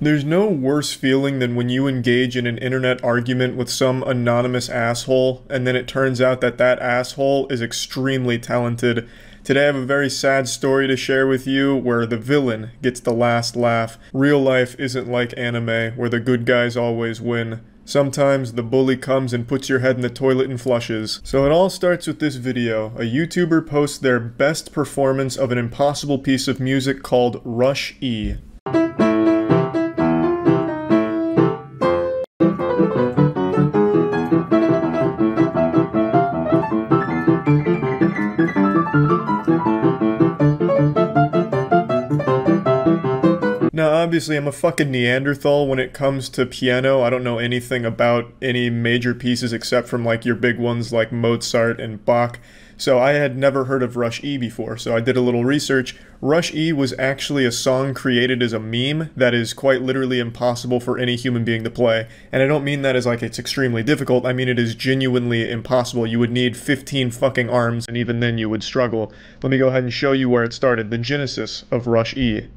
There's no worse feeling than when you engage in an internet argument with some anonymous asshole, and then it turns out that that asshole is extremely talented. Today I have a very sad story to share with you where the villain gets the last laugh. Real life isn't like anime, where the good guys always win. Sometimes the bully comes and puts your head in the toilet and flushes. So it all starts with this video. A YouTuber posts their best performance of an impossible piece of music called Rush E. Now, obviously, I'm a fucking Neanderthal when it comes to piano. I don't know anything about any major pieces except from, like, your big ones like Mozart and Bach. So I had never heard of Rush E before, so I did a little research. Rush E was actually a song created as a meme that is quite literally impossible for any human being to play. And I don't mean that as like it's extremely difficult, I mean it is genuinely impossible. You would need 15 fucking arms, and even then you would struggle. Let me go ahead and show you where it started, the genesis of Rush E.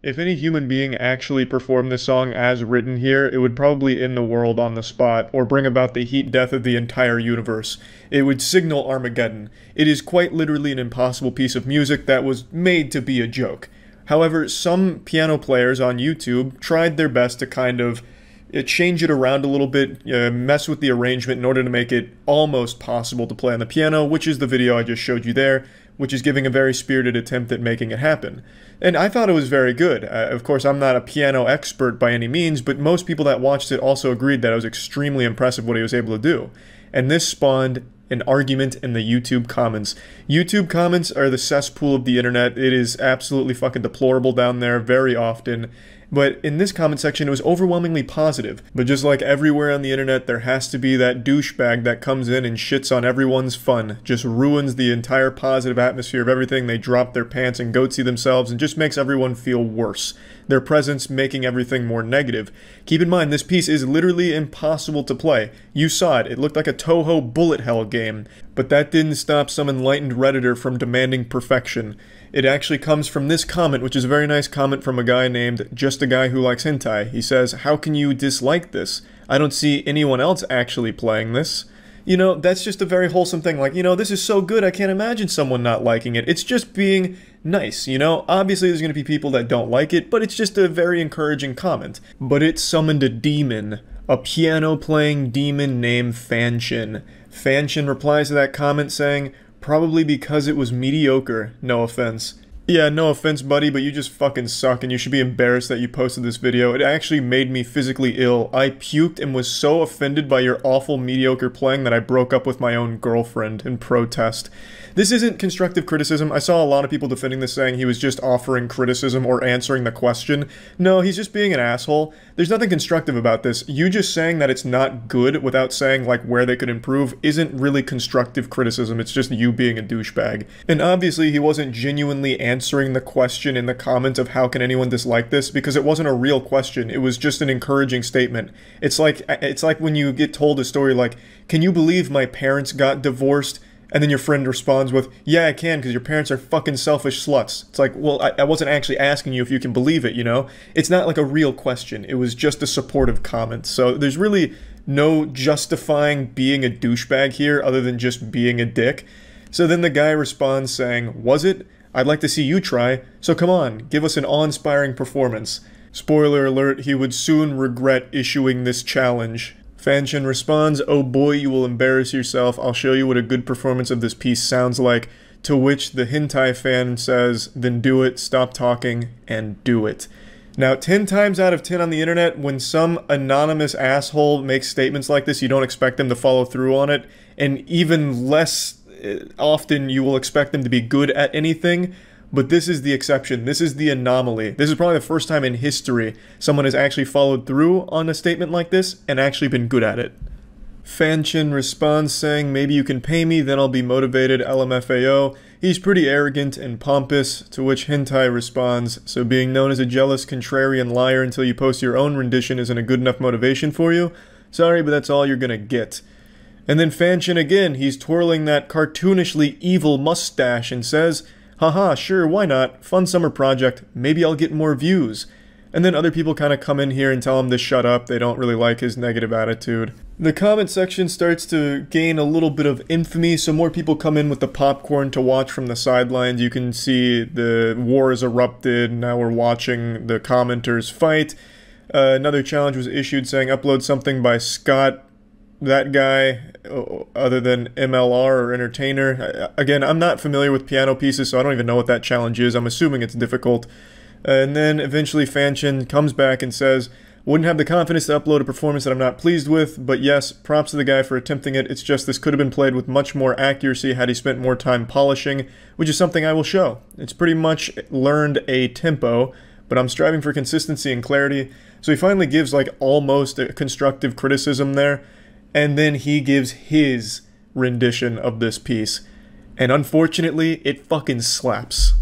If any human being actually performed this song as written here, it would probably end the world on the spot, or bring about the heat death of the entire universe. It would signal Armageddon. It is quite literally an impossible piece of music that was made to be a joke. However, some piano players on YouTube tried their best to kind of change it around a little bit, mess with the arrangement in order to make it almost possible to play on the piano, which is the video I just showed you there, which is giving a very spirited attempt at making it happen. And I thought it was very good. Of course, I'm not a piano expert by any means, but most people that watched it also agreed that it was extremely impressive what he was able to do. And this spawned an argument in the YouTube comments. YouTube comments are the cesspool of the internet. It is absolutely fucking deplorable down there very often. But in this comment section, it was overwhelmingly positive. But just like everywhere on the internet, there has to be that douchebag that comes in and shits on everyone's fun, just ruins the entire positive atmosphere of everything. They drop their pants and goatsy themselves and just makes everyone feel worse. Their presence making everything more negative. Keep in mind, this piece is literally impossible to play. You saw it. It looked like a Toho bullet hell game. But that didn't stop some enlightened Redditor from demanding perfection. It actually comes from this comment, which is a very nice comment from a guy named Just a Guy Who Likes Hentai. He says, "How can you dislike this? I don't see anyone else actually playing this." You know, that's just a very wholesome thing. Like, you know, this is so good, I can't imagine someone not liking it. It's just being nice, you know? Obviously, there's going to be people that don't like it, but it's just a very encouraging comment. But it summoned a demon. A piano-playing demon named Fanshin. Fanshin replies to that comment saying, "Probably because it was mediocre, no offense." Yeah, no offense, buddy, but you just fucking suck and you should be embarrassed that you posted this video. It actually made me physically ill. I puked and was so offended by your awful mediocre playing that I broke up with my own girlfriend in protest. This isn't constructive criticism. I saw a lot of people defending this saying he was just offering criticism or answering the question. No, he's just being an asshole. There's nothing constructive about this. You just saying that it's not good without saying like where they could improve isn't really constructive criticism. It's just you being a douchebag. And obviously he wasn't genuinely answering the question in the comments of how can anyone dislike this, because it wasn't a real question. It was just an encouraging statement. It's like when you get told a story like, "Can you believe my parents got divorced?" And then your friend responds with, "Yeah, I can, because your parents are fucking selfish sluts." It's like, well, I wasn't actually asking you if you can believe it, you know? It's not like a real question. It was just a supportive comment. So there's really no justifying being a douchebag here other than just being a dick. So then the guy responds saying, "Was it? I'd like to see you try. So come on, give us an awe-inspiring performance." Spoiler alert, he would soon regret issuing this challenge. Fanshin responds, "Oh boy, you will embarrass yourself. I'll show you what a good performance of this piece sounds like." To which the hentai fan says, "Then do it, stop talking, and do it." Now, 10 times out of 10 on the internet, when some anonymous asshole makes statements like this, you don't expect them to follow through on it, and even less often you will expect them to be good at anything. But this is the exception. This is the anomaly. This is probably the first time in history someone has actually followed through on a statement like this and actually been good at it. Fanchin responds saying, maybe you can pay me, then I'll be motivated, LMFAO. He's pretty arrogant and pompous, to which Hentai responds, so being known as a jealous, contrarian liar until you post your own rendition isn't a good enough motivation for you? Sorry, but that's all you're gonna get. And then Fanchin again, he's twirling that cartoonishly evil mustache and says, haha, sure, why not? Fun summer project, maybe I'll get more views. And then other people kind of come in here and tell him to shut up, they don't really like his negative attitude. The comment section starts to gain a little bit of infamy, so more people come in with the popcorn to watch from the sidelines. You can see the war has erupted, now we're watching the commenters fight. Another challenge was issued saying upload something by Scott, that guy, other than MLR or Entertainer. Again, I'm not familiar with piano pieces, so I don't even know what that challenge is. I'm assuming it's difficult. And then eventually Fanchin comes back and says, wouldn't have the confidence to upload a performance that I'm not pleased with, but yes, props to the guy for attempting it. It's just this could have been played with much more accuracy had he spent more time polishing, which is something I will show. It's pretty much learned a tempo, but I'm striving for consistency and clarity. So he finally gives like almost a constructive criticism there, and then he gives his rendition of this piece. And unfortunately, it fucking slaps.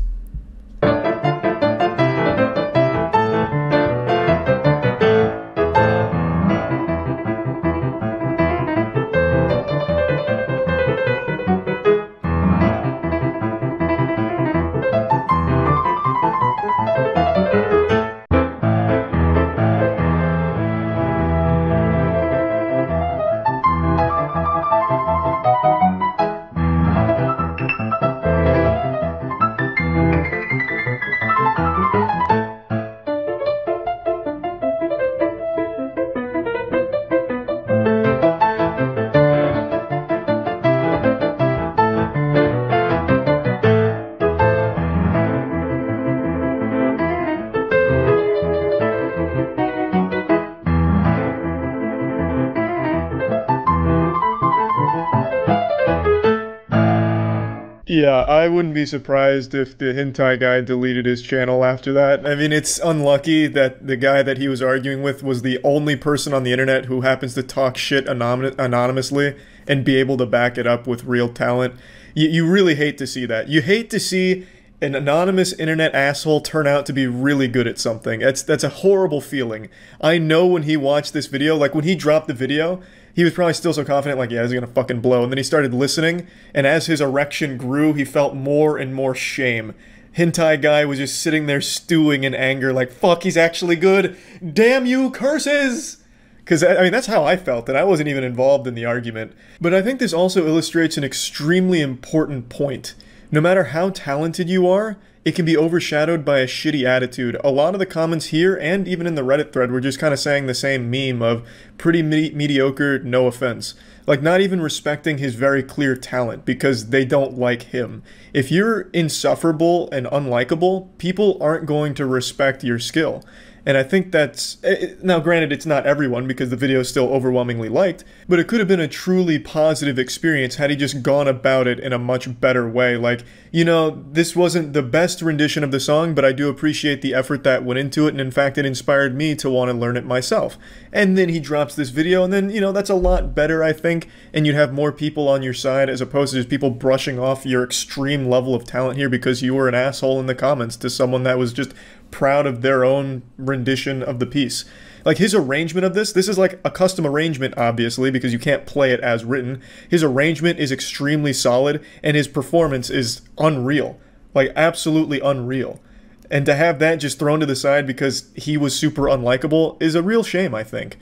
Yeah, I wouldn't be surprised if the hentai guy deleted his channel after that. I mean, it's unlucky that the guy that he was arguing with was the only person on the internet who happens to talk shit anonymously and be able to back it up with real talent. You really hate to see that. You hate to see an anonymous internet asshole turn out to be really good at something. That's a horrible feeling. I know when he watched this video, like when he dropped the video, he was probably still so confident, like, yeah, this is gonna fucking blow. And then he started listening, and as his erection grew, he felt more and more shame. Hentai guy was just sitting there stewing in anger, like, fuck, he's actually good. Damn you, curses! Because, I mean, that's how I felt, and I wasn't even involved in the argument. But I think this also illustrates an extremely important point. No matter how talented you are, it can be overshadowed by a shitty attitude. A lot of the comments here, and even in the Reddit thread, were just kind of saying the same meme of pretty mediocre, no offense. Like, not even respecting his very clear talent, because they don't like him. If you're insufferable and unlikable, people aren't going to respect your skill. And I think that's... Now, granted, it's not everyone, because the video is still overwhelmingly liked, but it could have been a truly positive experience had he just gone about it in a much better way. Like, you know, this wasn't the best rendition of the song, but I do appreciate the effort that went into it, and in fact, it inspired me to want to learn it myself. And then he drops this video, and then, you know, that's a lot better, I think, and you'd have more people on your side, as opposed to just people brushing off your extreme level of talent here because you were an asshole in the comments to someone that was just proud of their own rendition of the piece. Like, his arrangement of this is like a custom arrangement, obviously, because you can't play it as written. His arrangement is extremely solid, and his performance is unreal. Like, absolutely unreal. And to have that just thrown to the side because he was super unlikable is a real shame, I think.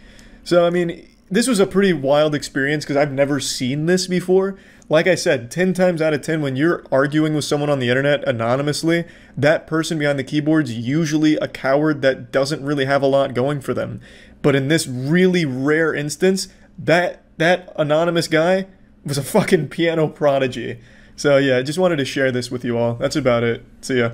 So, I mean, this was a pretty wild experience because I've never seen this before. Like I said, 10 times out of 10, when you're arguing with someone on the internet anonymously, that person behind the keyboard's usually a coward that doesn't really have a lot going for them. But in this really rare instance, that anonymous guy was a fucking piano prodigy. So yeah, I just wanted to share this with you all. That's about it. See ya.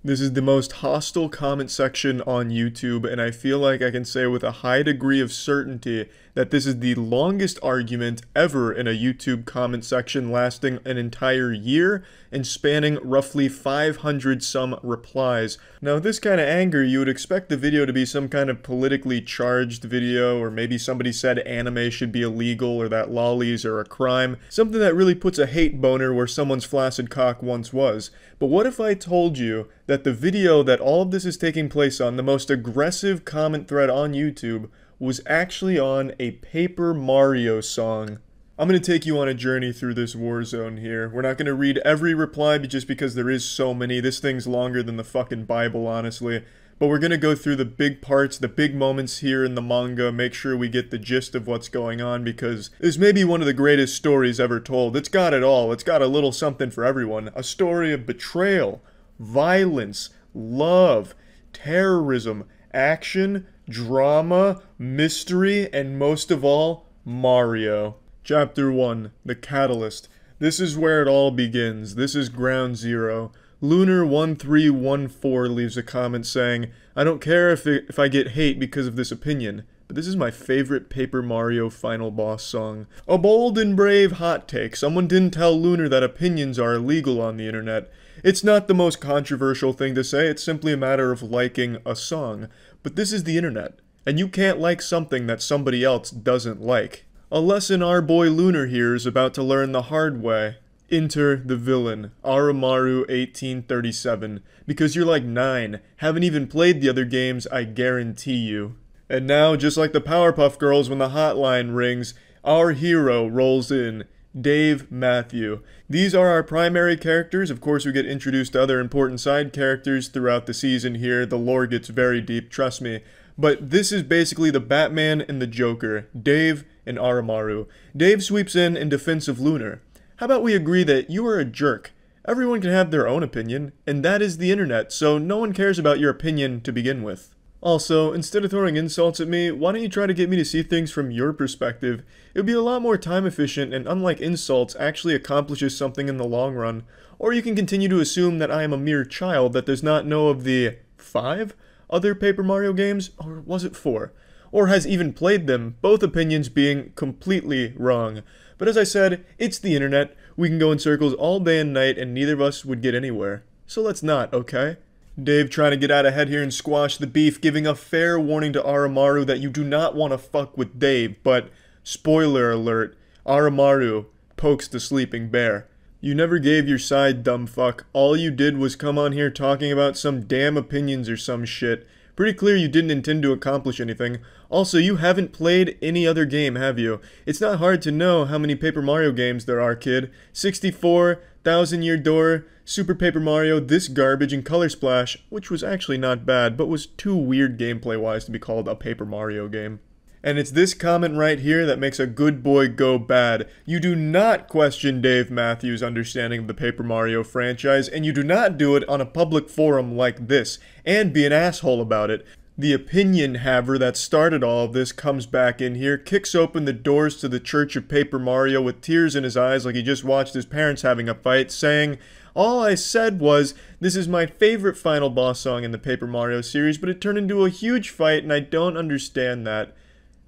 This is the most hostile comment section on YouTube, and I feel like I can say with a high degree of certainty that this is the longest argument ever in a YouTube comment section, lasting an entire year and spanning roughly 500 some replies. Now, with this kind of anger, you would expect the video to be some kind of politically charged video, or maybe somebody said anime should be illegal or that lollies are a crime, something that really puts a hate boner where someone's flaccid cock once was. But what if I told you that the video that all of this is taking place on, the most aggressive comment thread on YouTube, was actually on a Paper Mario song? I'm going to take you on a journey through this war zone here. We're not going to read every reply just because there is so many. This thing's longer than the fucking Bible, honestly. But we're going to go through the big parts, the big moments here in the manga, make sure we get the gist of what's going on, because this may be one of the greatest stories ever told. It's got it all. It's got a little something for everyone. A story of betrayal, violence, love, terrorism, action, drama, mystery, and most of all, Mario. Chapter 1, The Catalyst. This is where it all begins. This is ground zero. Lunar1314 leaves a comment saying, I don't care if I get hate because of this opinion, but this is my favorite Paper Mario final boss song. A bold and brave hot take. Someone didn't tell Lunar that opinions are illegal on the internet. It's not the most controversial thing to say, it's simply a matter of liking a song. But this is the internet, and you can't like something that somebody else doesn't like. A lesson our boy Lunar here is about to learn the hard way. Enter the villain, Aramaru 1837. Because you're like 9, haven't even played the other games, I guarantee you. And now, just like the Powerpuff Girls when the hotline rings, our hero rolls in. Dave Matthew. These are our primary characters. Of course, we get introduced to other important side characters throughout the season here. The lore gets very deep, trust me. But this is basically the Batman and the Joker, Dave and Aramaru. Dave sweeps in defense of Lunar. How about we agree that you are a jerk? Everyone can have their own opinion, and that is the internet, so no one cares about your opinion to begin with. Also, instead of throwing insults at me, why don't you try to get me to see things from your perspective? It would be a lot more time efficient and, unlike insults, actually accomplishes something in the long run. Or you can continue to assume that I am a mere child that does not know of the 5 other Paper Mario games, or was it 4? Or has even played them, both opinions being completely wrong. But as I said, it's the internet. We can go in circles all day and night and neither of us would get anywhere. So let's not, okay? Dave trying to get out ahead here and squash the beef, giving a fair warning to Aramaru that you do not want to fuck with Dave, but spoiler alert, Aramaru pokes the sleeping bear. You never gave your side, dumb fuck. All you did was come on here talking about some damn opinions or some shit. Pretty clear you didn't intend to accomplish anything. Also, you haven't played any other game, have you? It's not hard to know how many Paper Mario games there are, kid. 64, Thousand Year Door, Super Paper Mario, this garbage, and Color Splash, which was actually not bad, but was too weird gameplay-wise to be called a Paper Mario game. And it's this comment right here that makes a good boy go bad. You do not question Dave Matthews' understanding of the Paper Mario franchise, and you do not do it on a public forum like this, and be an asshole about it. The opinion haver that started all of this comes back in here, kicks open the doors to the Church of Paper Mario with tears in his eyes like he just watched his parents having a fight, saying, all I said was, this is my favorite final boss song in the Paper Mario series, but it turned into a huge fight and I don't understand that.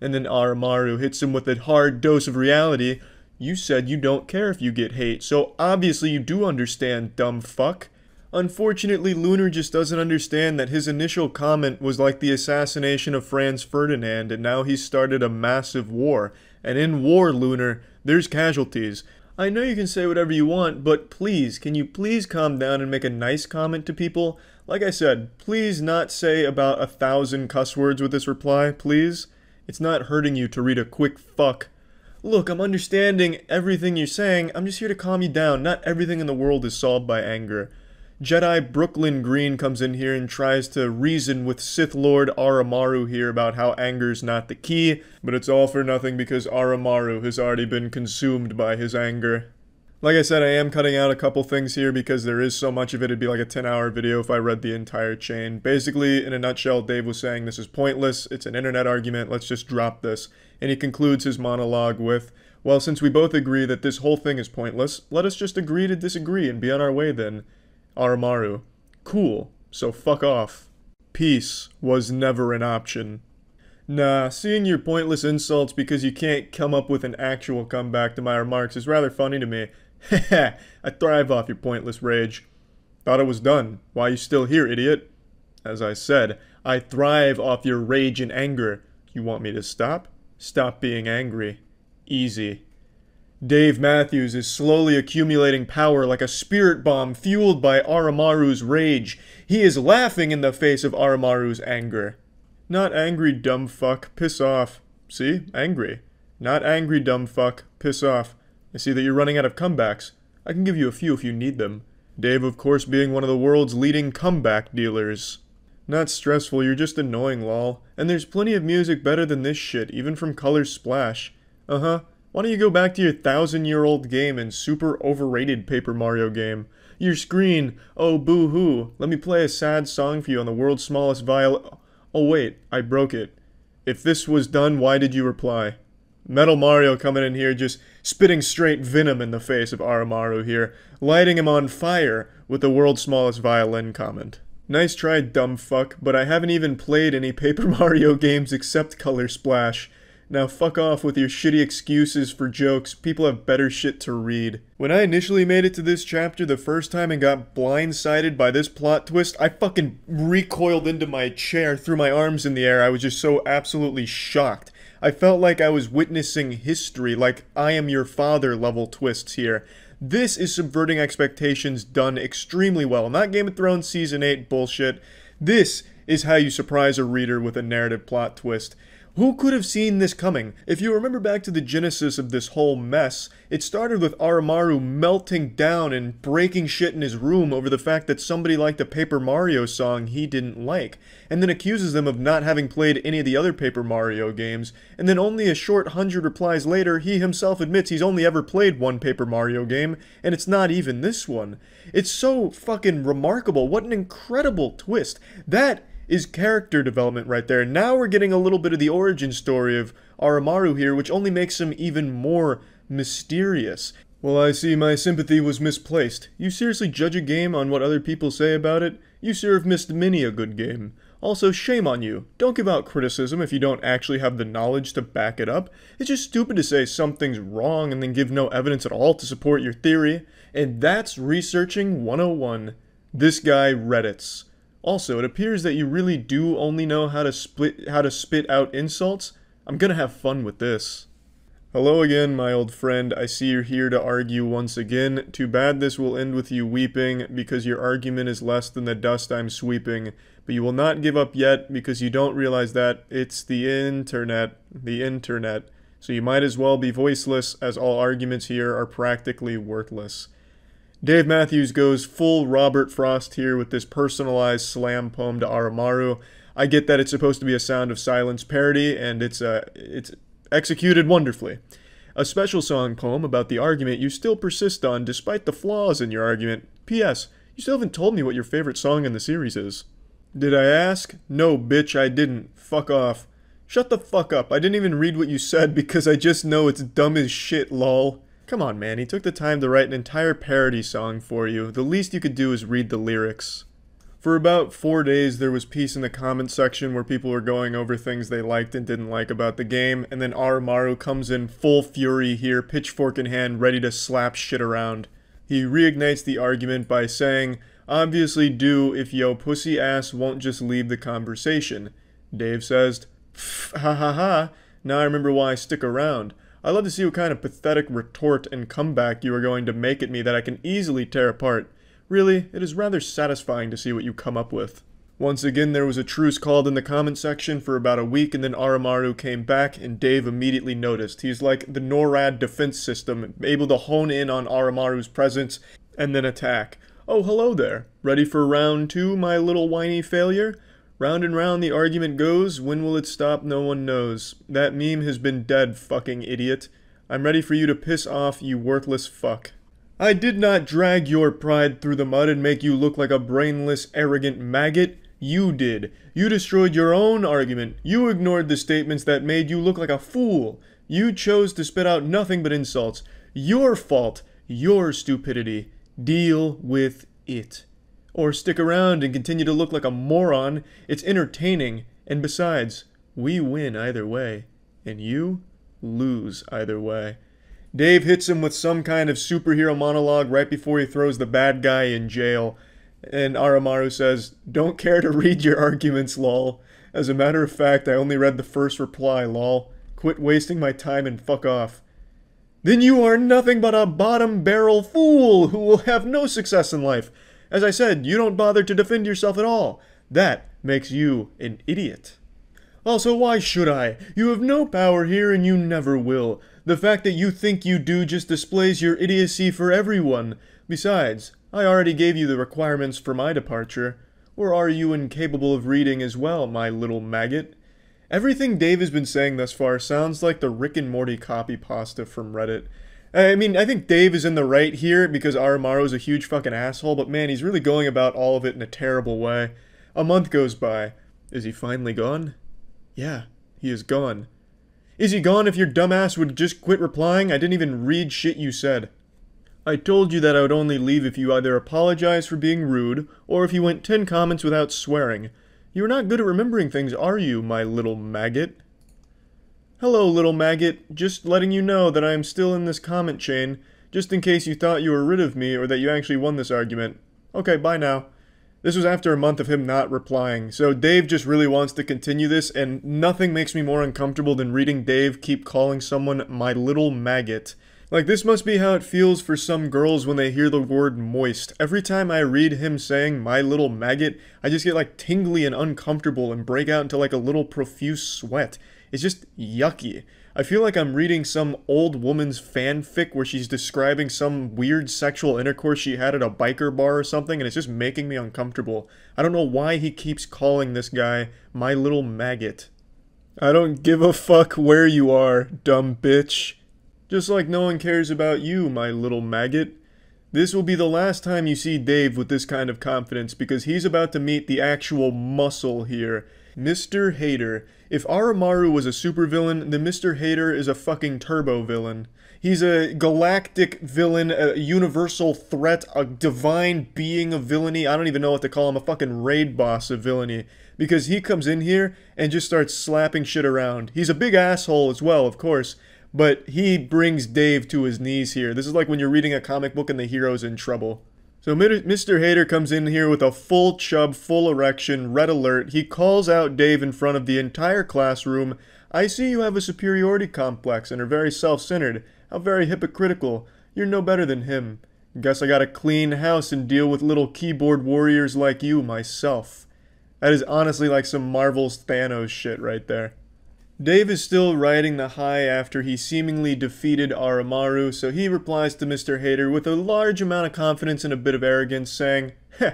And then Aramaru hits him with a hard dose of reality. You said you don't care if you get hate, so obviously you do understand, dumb fuck. Unfortunately, Lunar just doesn't understand that his initial comment was like the assassination of Franz Ferdinand, and now he's started a massive war. And in war, Lunar, there's casualties. I know you can say whatever you want, but please, can you please calm down and make a nice comment to people? Like I said, please not say about 1,000 cuss words with this reply, please. It's not hurting you to read a quick fuck. Look, I'm understanding everything you're saying. I'm just here to calm you down. Not everything in the world is solved by anger. Jedi Brooklyn Green comes in here and tries to reason with Sith Lord Aramaru here about how anger's not the key, but it's all for nothing because Aramaru has already been consumed by his anger. Like I said, I am cutting out a couple things here because there is so much of it. It'd be like a 10-hour video if I read the entire chain. Basically, in a nutshell, Dave was saying this is pointless, it's an internet argument, let's just drop this. And he concludes his monologue with, well, since we both agree that this whole thing is pointless, let us just agree to disagree and be on our way then. Aramaru, cool, so fuck off. Peace was never an option. Nah, seeing your pointless insults because you can't come up with an actual comeback to my remarks is rather funny to me. Heh, I thrive off your pointless rage. Thought it was done. Why are you still here, idiot? As I said, I thrive off your rage and anger. You want me to stop? Stop being angry. Easy. Dave Matthews is slowly accumulating power like a spirit bomb fueled by Oromaru's rage. He is laughing in the face of Oromaru's anger. Not angry, dumb fuck. Piss off. See? Angry. Not angry, dumb fuck. Piss off. I see that you're running out of comebacks. I can give you a few if you need them. Dave, of course, being one of the world's leading comeback dealers. Not stressful, you're just annoying, lol. And there's plenty of music better than this shit, even from Color Splash. Uh-huh. Why don't you go back to your 1,000-year-old game and super overrated Paper Mario game? Your screen, oh boo-hoo. Let me play a sad song for you on the world's smallest viol— Oh wait, I broke it. If this was done, why did you reply? Metal Mario coming in here just spitting straight venom in the face of Oromaru here, lighting him on fire with the world's smallest violin comment. Nice try, dumb fuck, but I haven't even played any Paper Mario games except Color Splash. Now fuck off with your shitty excuses for jokes. People have better shit to read. When I initially made it to this chapter the first time and got blindsided by this plot twist, I fucking recoiled into my chair, threw my arms in the air. I was just so absolutely shocked. I felt like I was witnessing history, like I Am Your Father level twists here. This is subverting expectations done extremely well. Not Game of Thrones Season 8 bullshit. This is how you surprise a reader with a narrative plot twist. Who could have seen this coming? If you remember back to the genesis of this whole mess, it started with Oromaru melting down and breaking shit in his room over the fact that somebody liked a Paper Mario song he didn't like, and then accuses them of not having played any of the other Paper Mario games, and then only a short 100 replies later, he himself admits he's only ever played one Paper Mario game, and it's not even this one. It's so fucking remarkable. What an incredible twist. That is character development right there. Now we're getting a little bit of the origin story of Oromaru here, which only makes him even more mysterious. Well, I see my sympathy was misplaced. You seriously judge a game on what other people say about it? You sure have missed many a good game. Also, shame on you. Don't give out criticism if you don't actually have the knowledge to back it up. It's just stupid to say something's wrong and then give no evidence at all to support your theory. And that's researching 101. This guy Reddits. Also, it appears that you really do only know how to spit out insults. I'm gonna have fun with this. Hello again, my old friend. I see you're here to argue once again. Too bad this will end with you weeping, because your argument is less than the dust I'm sweeping. But you will not give up yet, because you don't realize that it's the internet. The internet. So you might as well be voiceless, as all arguments here are practically worthless. Dave Matthews goes full Robert Frost here with this personalized slam poem to Oromaru. I get that it's supposed to be a Sound of Silence parody, and it's executed wonderfully. A special song poem about the argument you still persist on despite the flaws in your argument. P.S. You still haven't told me what your favorite song in the series is. Did I ask? No, bitch, I didn't. Fuck off. Shut the fuck up. I didn't even read what you said because I just know it's dumb as shit, lol. Come on, man, he took the time to write an entire parody song for you. The least you could do is read the lyrics. For about 4 days, there was peace in the comment section where people were going over things they liked and didn't like about the game, and then Oromaru comes in full fury here, pitchfork in hand, ready to slap shit around. He reignites the argument by saying, "Obviously do if yo pussy ass won't just leave the conversation." Dave says, "Ha ha ha, now I remember why I stick around. I'd love to see what kind of pathetic retort and comeback you are going to make at me that I can easily tear apart. Really, it is rather satisfying to see what you come up with." Once again, there was a truce called in the comment section for about a week, and then Oromaru came back, and Dave immediately noticed. He's like the NORAD defense system, able to hone in on Oromaru's presence and then attack. "Oh, hello there. Ready for round 2, my little whiny failure? Round and round the argument goes, when will it stop no one knows. That meme has been dead, fucking idiot. I'm ready for you to piss off, you worthless fuck. I did not drag your pride through the mud and make you look like a brainless, arrogant maggot. You did. You destroyed your own argument. You ignored the statements that made you look like a fool. You chose to spit out nothing but insults. Your fault. Your stupidity. Deal with it. Or stick around and continue to look like a moron. It's entertaining. And besides, We win either way, and you lose either way. Dave hits him with some kind of superhero monologue right before he throws the bad guy in jail. And Oromaru says, "Don't care to read your arguments, lol. As a matter of fact, I only read the first reply, lol. Quit wasting my time and fuck off." "Then you are nothing but a bottom-barrel fool who will have no success in life. As I said, you don't bother to defend yourself at all. That makes you an idiot." "Also, why should I? You have no power here and you never will. The fact that you think you do just displays your idiocy for everyone. Besides, I already gave you the requirements for my departure. Or are you incapable of reading as well, my little maggot?" Everything Dave has been saying thus far sounds like the Rick and Morty copy pasta from Reddit. I mean, I think Dave is in the right here because Oromaru is a huge fucking asshole, but man, he's really going about all of it in a terrible way. A month goes by. Is he finally gone? Yeah, he is gone. Is he gone if your dumbass would just quit replying? I didn't even read shit you said. I told you that I would only leave if you either apologized for being rude, or if you went 10 comments without swearing. You're not good at remembering things, are you, my little maggot? Hello, little maggot. Just letting you know that I am still in this comment chain, just in case you thought you were rid of me or that you actually won this argument. Okay, bye now. This was after a month of him not replying, so Dave just really wants to continue this, and nothing makes me more uncomfortable than reading Dave keep calling someone my little maggot. Like, this must be how it feels for some girls when they hear the word moist. Every time I read him saying my little maggot, I just get like tingly and uncomfortable and break out into like a little profuse sweat. It's just yucky. I feel like I'm reading some old woman's fanfic where she's describing some weird sexual intercourse she had at a biker bar or something, and it's just making me uncomfortable. I don't know why he keeps calling this guy my little maggot. I don't give a fuck where you are, dumb bitch. Just like no one cares about you, my little maggot. This will be the last time you see Dave with this kind of confidence, because he's about to meet the actual muscle here. Mr. Hater. If Oromaru was a supervillain, then Mr. Hater is a fucking turbo villain. He's a galactic villain, a universal threat, a divine being of villainy. I don't even know what to call him, a fucking raid boss of villainy. Because he comes in here and just starts slapping shit around. He's a big asshole as well, of course. But he brings Dave to his knees here. This is like when you're reading a comic book and the hero's in trouble. So Mr. Hater comes in here with a full chub, full erection, red alert. He calls out Dave in front of the entire classroom. "I see you have a superiority complex and are very self-centered. How very hypocritical. You're no better than him. Guess I gotta clean house and deal with little keyboard warriors like you myself." That is honestly like some Marvel's Thanos shit right there. Dave is still riding the high after he seemingly defeated Oromaru, so he replies to Mr. Hater with a large amount of confidence and a bit of arrogance, saying, "Heh,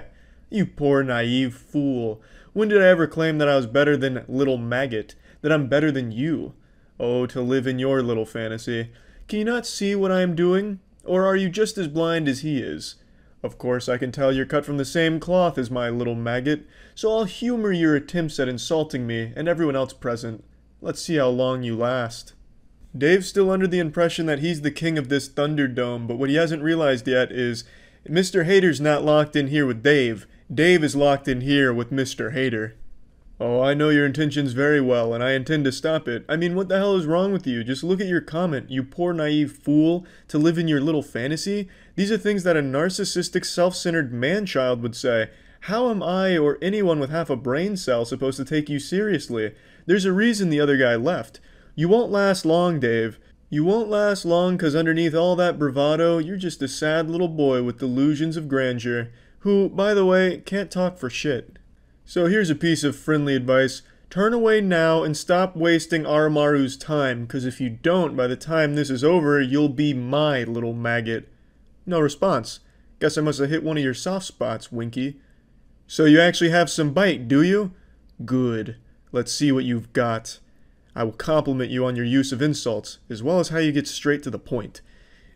you poor naive fool. When did I ever claim that I was better than little maggot? That I'm better than you? Oh, to live in your little fantasy. Can you not see what I am doing? Or are you just as blind as he is? Of course, I can tell you're cut from the same cloth as my little maggot, so I'll humor your attempts at insulting me and everyone else present. Let's see how long you last." Dave's still under the impression that he's the king of this Thunderdome, but what he hasn't realized yet is Mr. Hater's not locked in here with Dave. Dave is locked in here with Mr. Hater. "Oh, I know your intentions very well, and I intend to stop it. I mean, what the hell is wrong with you? Just look at your comment, you poor naive fool, to live in your little fantasy. These are things that a narcissistic, self-centered man-child would say. How am I, or anyone with half a brain cell, supposed to take you seriously? There's a reason the other guy left. You won't last long, Dave. You won't last long because underneath all that bravado, you're just a sad little boy with delusions of grandeur, who, by the way, can't talk for shit. So here's a piece of friendly advice. Turn away now and stop wasting Oromaru's time, because if you don't, by the time this is over, you'll be my little maggot." No response. Guess I must have hit one of your soft spots, Winky. "So you actually have some bite, do you? Good. Let's see what you've got. I will compliment you on your use of insults, as well as how you get straight to the point."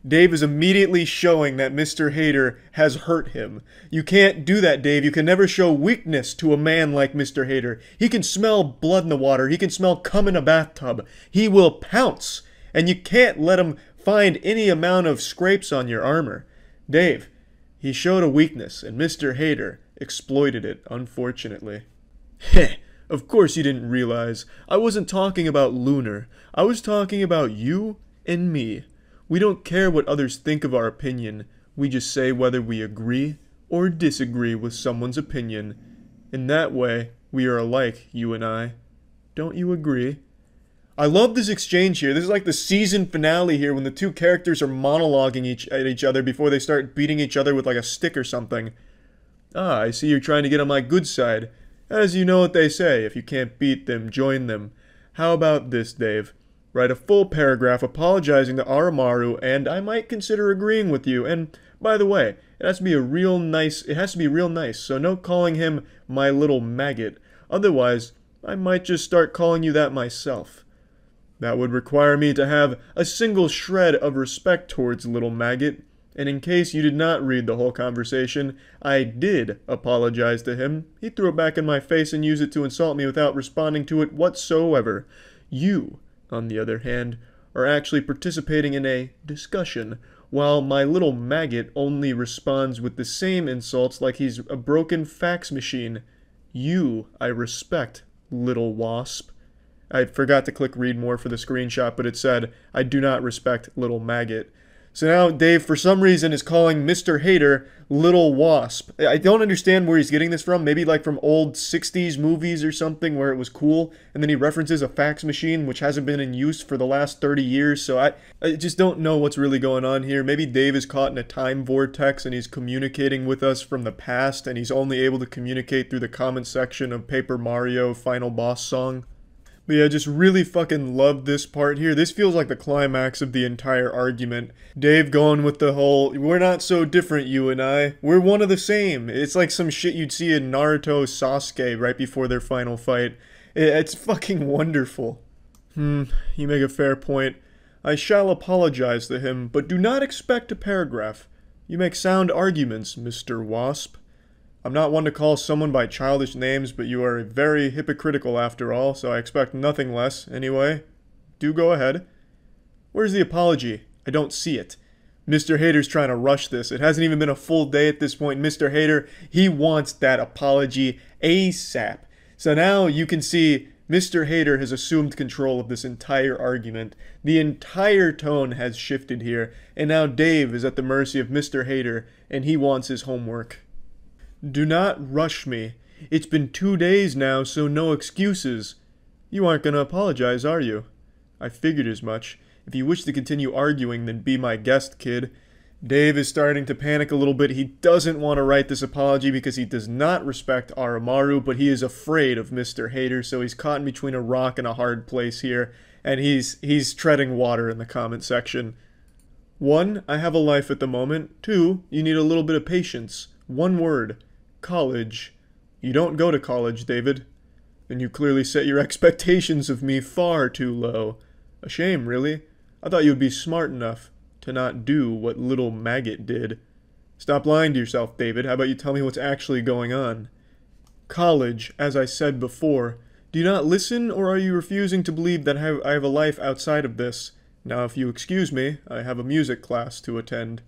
Dave is immediately showing that Mr. Hater has hurt him. You can't do that, Dave. You can never show weakness to a man like Mr. Hater. He can smell blood in the water. He can smell cum in a bathtub. He will pounce, and you can't let him find any amount of scrapes on your armor. Dave, he showed a weakness, and Mr. Hater exploited it, unfortunately. "Heh, Of course you didn't realize. I wasn't talking about Lunar. I was talking about you and me. We don't care what others think of our opinion. We just say whether we agree or disagree with someone's opinion. In that way, we are alike, you and I. Don't you agree? I love this exchange here. This is like the season finale here when the two characters are monologuing at each other before they start beating each other with like a stick or something. Ah, I see you're trying to get on my good side. As you know what they say, if you can't beat them, join them. How about this, Dave? Write a full paragraph apologizing to Oromaru, and I might consider agreeing with you. And, by the way, it has to be real nice, so no calling him my little maggot. Otherwise, I might just start calling you that myself. That would require me to have a single shred of respect towards little maggot. And in case you did not read the whole conversation, I did apologize to him. He threw it back in my face and used it to insult me without responding to it whatsoever. You, on the other hand, are actually participating in a discussion, while my little maggot only responds with the same insults like he's a broken fax machine. You, I respect, little wasp. I forgot to click read more for the screenshot, but it said, I do not respect little maggot. So now Dave, for some reason, is calling Mr. Hater Little Wasp. I don't understand where he's getting this from. Maybe like from old 60s movies or something where it was cool. And then he references a fax machine which hasn't been in use for the last 30 years. So I just don't know what's really going on here. Maybe Dave is caught in a time vortex and he's communicating with us from the past. And he's only able to communicate through the comment section of Paper Mario Final Boss Song. But yeah, just really fucking love this part here. This feels like the climax of the entire argument. Dave going with the whole, we're not so different, you and I. We're one of the same. It's like some shit you'd see in Naruto Sasuke right before their final fight. It's fucking wonderful. You make a fair point. I shall apologize to him, but do not expect a paragraph. You make sound arguments, Mr. Wasp. I'm not one to call someone by childish names, but you are very hypocritical after all, so I expect nothing less. Anyway, do go ahead. Where's the apology? I don't see it. Mr. Hater's trying to rush this. It hasn't even been a full day at this point. Mr. Hater, he wants that apology ASAP. So now you can see Mr. Hater has assumed control of this entire argument. The entire tone has shifted here, and now Dave is at the mercy of Mr. Hater, and he wants his homework. Do not rush me. It's been 2 days now, so no excuses. You aren't going to apologize, are you? I figured as much. If you wish to continue arguing, then be my guest, kid. Dave is starting to panic a little bit. He doesn't want to write this apology because he does not respect Oromaru, but he is afraid of Mr. Hater, so he's caught in between a rock and a hard place here, and he's treading water in the comment section. 1, I have a life at the moment. 2, you need a little bit of patience. 1 word. College. You don't go to college, David. Then you clearly set your expectations of me far too low. A shame, really. I thought you would be smart enough to not do what little maggot did. Stop lying to yourself, David. How about you tell me what's actually going on? College, as I said before. Do you not listen, or are you refusing to believe that I have a life outside of this? Now, if you excuse me, I have a music class to attend.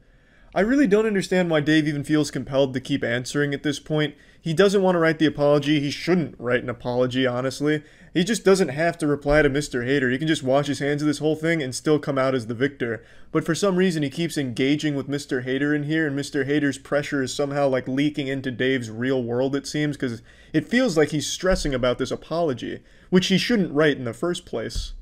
I really don't understand why Dave even feels compelled to keep answering at this point. He doesn't want to write the apology. He shouldn't write an apology, honestly. He just doesn't have to reply to Mr. Hater. He can just wash his hands of this whole thing and still come out as the victor. But for some reason, he keeps engaging with Mr. Hater in here, and Mr. Hater's pressure is somehow like leaking into Dave's real world, it seems, because it feels like he's stressing about this apology, which he shouldn't write in the first place.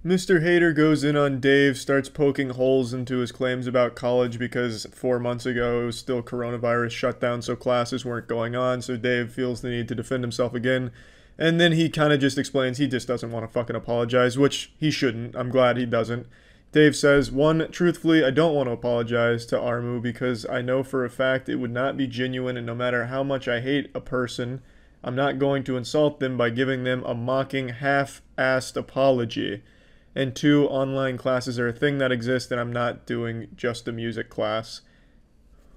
Mr. Hater goes in on Dave, starts poking holes into his claims about college because 4 months ago it was still coronavirus shutdown, so classes weren't going on, so Dave feels the need to defend himself again. And then he kind of just explains he just doesn't want to fucking apologize, which he shouldn't. I'm glad he doesn't. Dave says, 1, truthfully, I don't want to apologize to Armu because I know for a fact it would not be genuine, and no matter how much I hate a person, I'm not going to insult them by giving them a mocking, half-assed apology. And 2, online classes are a thing that exists, and I'm not doing just a music class.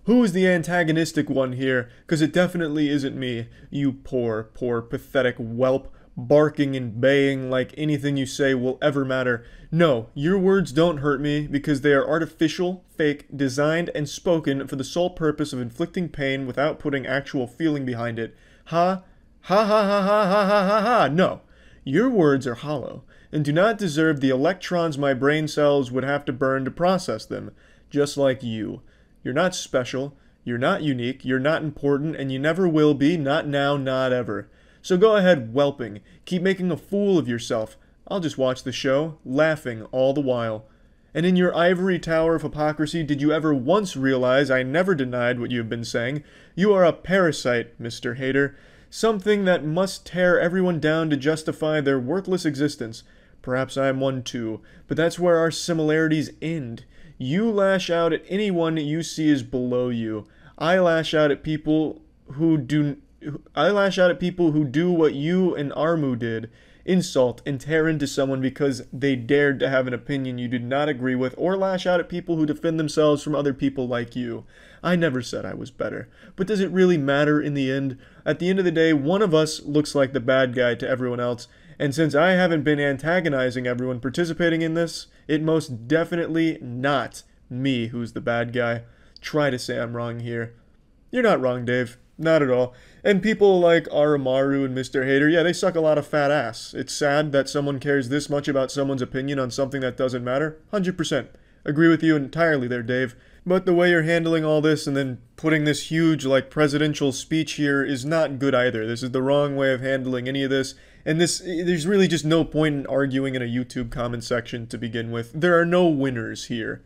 Who is the antagonistic one here? Because it definitely isn't me. You poor, pathetic whelp, barking and baying like anything you say will ever matter. No, your words don't hurt me because they are artificial, fake, designed, and spoken for the sole purpose of inflicting pain without putting actual feeling behind it. Ha, Ha ha ha ha ha ha ha ha. No. Your words are hollow, and do not deserve the electrons my brain cells would have to burn to process them, just like you. You're not special, you're not unique, you're not important, and you never will be, not now, not ever. So go ahead whelping, keep making a fool of yourself. I'll just watch the show, laughing all the while. And in your ivory tower of hypocrisy, did you ever once realize I never denied what you have been saying? You are a parasite, Mr. Hater. Something that must tear everyone down to justify their worthless existence. Perhaps I am one too, but that's where our similarities end. You lash out at anyone you see as below you. I lash out at people who do what you and Armu did. Insult and tear into someone because they dared to have an opinion you did not agree with, or lash out at people who defend themselves from other people like you. I never said I was better. But does it really matter in the end? At the end of the day, one of us looks like the bad guy to everyone else, and since I haven't been antagonizing everyone participating in this, it most definitely not me who's the bad guy. Try to say I'm wrong here. You're not wrong, Dave. Not at all. And people like Aramaru and Mr. Hater, yeah, they suck a lot of fat ass. It's sad that someone cares this much about someone's opinion on something that doesn't matter. 100%. Agree with you entirely there, Dave. But the way you're handling all this and then putting this huge, presidential speech here is not good either. This is the wrong way of handling any of this. And there's really just no point in arguing in a YouTube comment section to begin with. There are no winners here.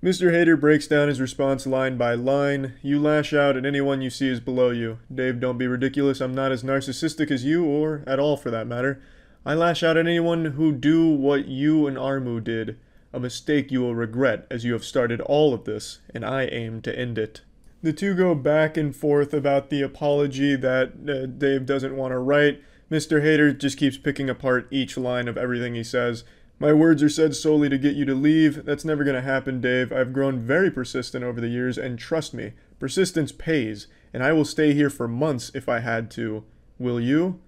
Mr. Hater breaks down his response line by line. You lash out at anyone you see as below you. Dave, don't be ridiculous. I'm not as narcissistic as you, or at all for that matter. I lash out at anyone who do what you and Armu did. A mistake you will regret, as you have started all of this, and I aim to end it. The two go back and forth about the apology that Dave doesn't want to write. Mr. Hater just keeps picking apart each line of everything he says. My words are said solely to get you to leave. That's never going to happen, Dave. I've grown very persistent over the years, and trust me, persistence pays, and I will stay here for months if I had to. Will you?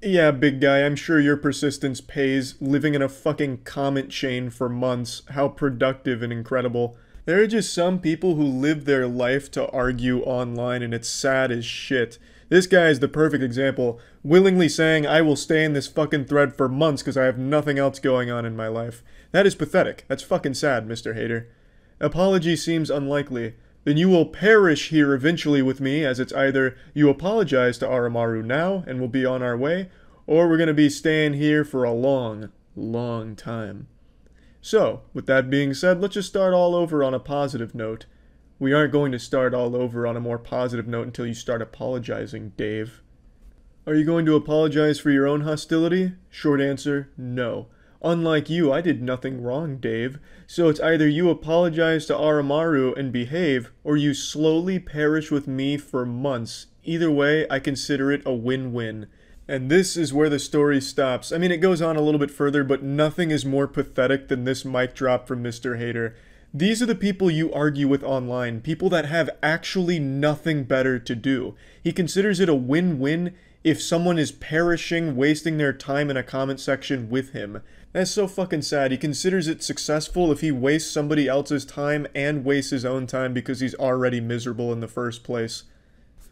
Yeah, big guy, I'm sure your persistence pays. Living in a fucking comment chain for months. How productive and incredible. There are just some people who live their life to argue online, and it's sad as shit. This guy is the perfect example, willingly saying, I will stay in this fucking thread for months because I have nothing else going on in my life. That is pathetic. That's fucking sad, Mr. Hater. Apology seems unlikely. Then you will perish here eventually with me, as it's either you apologize to Aramaru now and we'll be on our way, or we're gonna be staying here for a long, long time. So, with that being said, let's just start all over on a positive note. We aren't going to start all over on a more positive note until you start apologizing, Dave. Are you going to apologize for your own hostility? Short answer, no. Unlike you, I did nothing wrong, Dave. So it's either you apologize to Aramaru and behave, or you slowly perish with me for months. Either way, I consider it a win-win. And this is where the story stops. I mean, it goes on a little bit further, but nothing is more pathetic than this mic drop from Mr. Hater. These are the people you argue with online, people that have actually nothing better to do. He considers it a win-win if someone is perishing, wasting their time in a comment section with him. That's so fucking sad. He considers it successful if he wastes somebody else's time and wastes his own time because he's already miserable in the first place.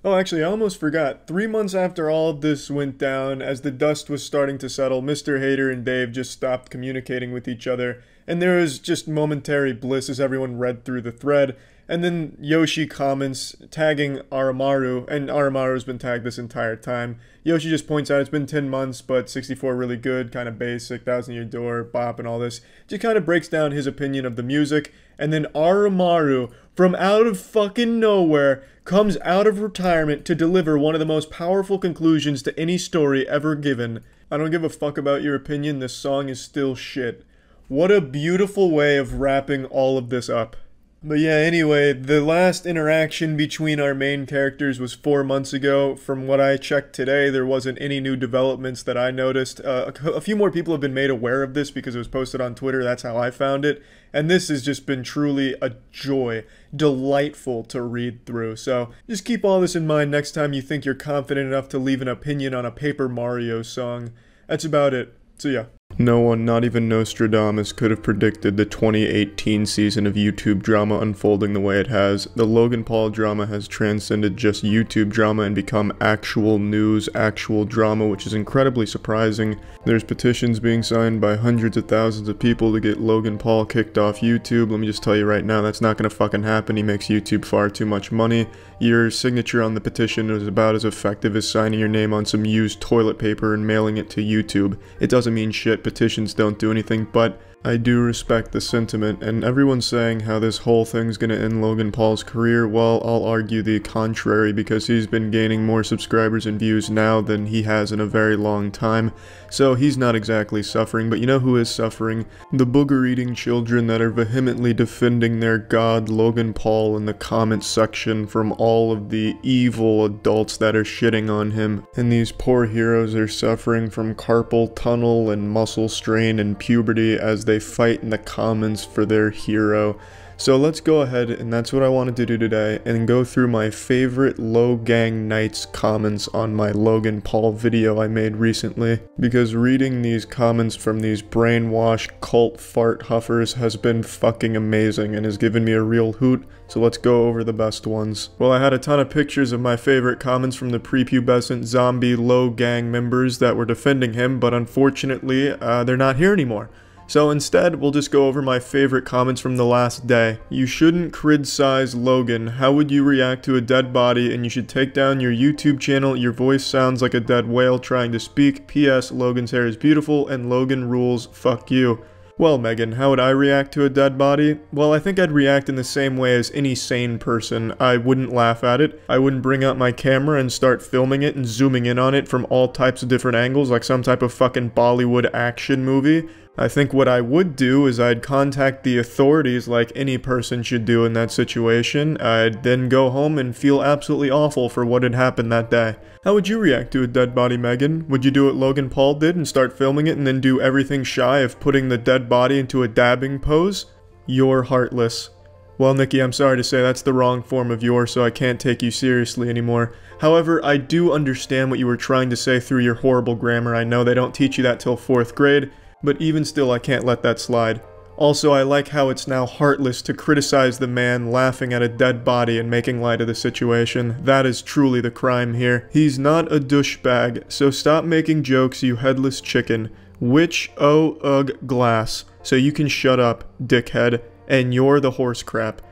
Oh, actually, I almost forgot. 3 months after all of this went down, as the dust was starting to settle, Mr. Hater and Dave just stopped communicating with each other, and there was just momentary bliss as everyone read through the thread. And then Yoshi comments, tagging Aramaru, and Aramaru's been tagged this entire time. Yoshi just points out it's been 10 months, but 64 really good, kind of basic, Thousand Year Door, bop, and all this. Just kind of breaks down his opinion of the music. And then Aramaru, from out of fucking nowhere, comes out of retirement to deliver one of the most powerful conclusions to any story ever given. I don't give a fuck about your opinion, this song is still shit. What a beautiful way of wrapping all of this up. But yeah, anyway, the last interaction between our main characters was 4 months ago. From what I checked today, there wasn't any new developments that I noticed. A few more people have been made aware of this because it was posted on Twitter, that's how I found it. And this has just been truly a joy, delightful to read through. So just keep all this in mind next time you think you're confident enough to leave an opinion on a Paper Mario song. That's about it. See ya. No one, not even Nostradamus, could have predicted the 2018 season of YouTube drama unfolding the way it has. The Logan Paul drama has transcended just YouTube drama and become actual news, actual drama, which is incredibly surprising. There's petitions being signed by hundreds of thousands of people to get Logan Paul kicked off YouTube. Let me just tell you right now, that's not gonna fucking happen. He makes YouTube far too much money. Your signature on the petition is about as effective as signing your name on some used toilet paper and mailing it to YouTube. It doesn't mean shit. Petitions don't do anything, but I do respect the sentiment, and everyone's saying how this whole thing's gonna end Logan Paul's career. Well, I'll argue the contrary, because he's been gaining more subscribers and views now than he has in a very long time, so he's not exactly suffering. But you know who is suffering? The booger-eating children that are vehemently defending their god Logan Paul in the comments section from all of the evil adults that are shitting on him. And these poor heroes are suffering from carpal tunnel and muscle strain and puberty as they fight in the comments for their hero. So let's go ahead, and that's what I wanted to do today, and go through my favorite Logang Knights comments on my Logan Paul video I made recently, because reading these comments from these brainwashed cult fart huffers has been fucking amazing and has given me a real hoot. So let's go over the best ones. Well, I had a ton of pictures of my favorite comments from the prepubescent zombie Logang members that were defending him, but unfortunately, they're not here anymore. So instead, we'll just go over my favorite comments from the last day. You shouldn't criticize Logan. How would you react to a dead body? And you should take down your YouTube channel. Your voice sounds like a dead whale trying to speak. P.S. Logan's hair is beautiful and Logan rules. Fuck you. Well, Megan, how would I react to a dead body? Well, I think I'd react in the same way as any sane person. I wouldn't laugh at it. I wouldn't bring out my camera and start filming it and zooming in on it from all types of different angles like some type of fucking Bollywood action movie. I think what I would do is I'd contact the authorities like any person should do in that situation. I'd then go home and feel absolutely awful for what had happened that day. How would you react to a dead body, Megan? Would you do what Logan Paul did and start filming it and then do everything shy of putting the dead body into a dabbing pose? You're heartless. Well, Nikki, I'm sorry to say that's the wrong form of you're, so I can't take you seriously anymore. However, I do understand what you were trying to say through your horrible grammar. I know they don't teach you that till 4th grade. But even still, I can't let that slide. Also, I like how it's now heartless to criticize the man laughing at a dead body and making light of the situation. That is truly the crime here. He's not a douchebag, so stop making jokes, you headless chicken. Which glass. So you can shut up, dickhead, and you're the horse crap.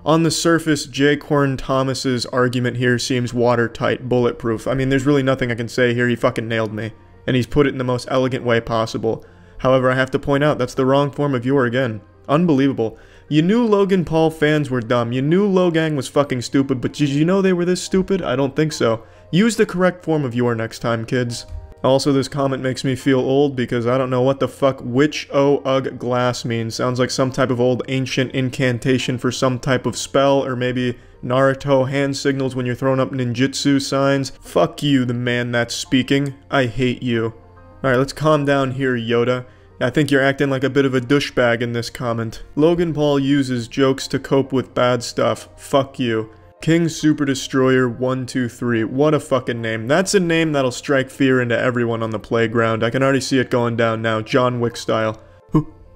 On the surface, J. Corn Thomas's argument here seems watertight, bulletproof. I mean, there's really nothing I can say here. He fucking nailed me. And he's put it in the most elegant way possible. However, I have to point out, that's the wrong form of you're again. Unbelievable. You knew Logan Paul fans were dumb. You knew Logang was fucking stupid, but did you know they were this stupid? I don't think so. Use the correct form of you're next time, kids. Also, this comment makes me feel old because I don't know what the fuck which glass means. Sounds like some type of old ancient incantation for some type of spell, or maybe Naruto hand signals when you're throwing up ninjutsu signs. Fuck you, the man that's speaking. I hate you. Alright, let's calm down here, Yoda. I think you're acting like a bit of a douchebag in this comment. Logan Paul uses jokes to cope with bad stuff. Fuck you. King Super Destroyer 123. What a fucking name. That's a name that'll strike fear into everyone on the playground. I can already see it going down now, John Wick style.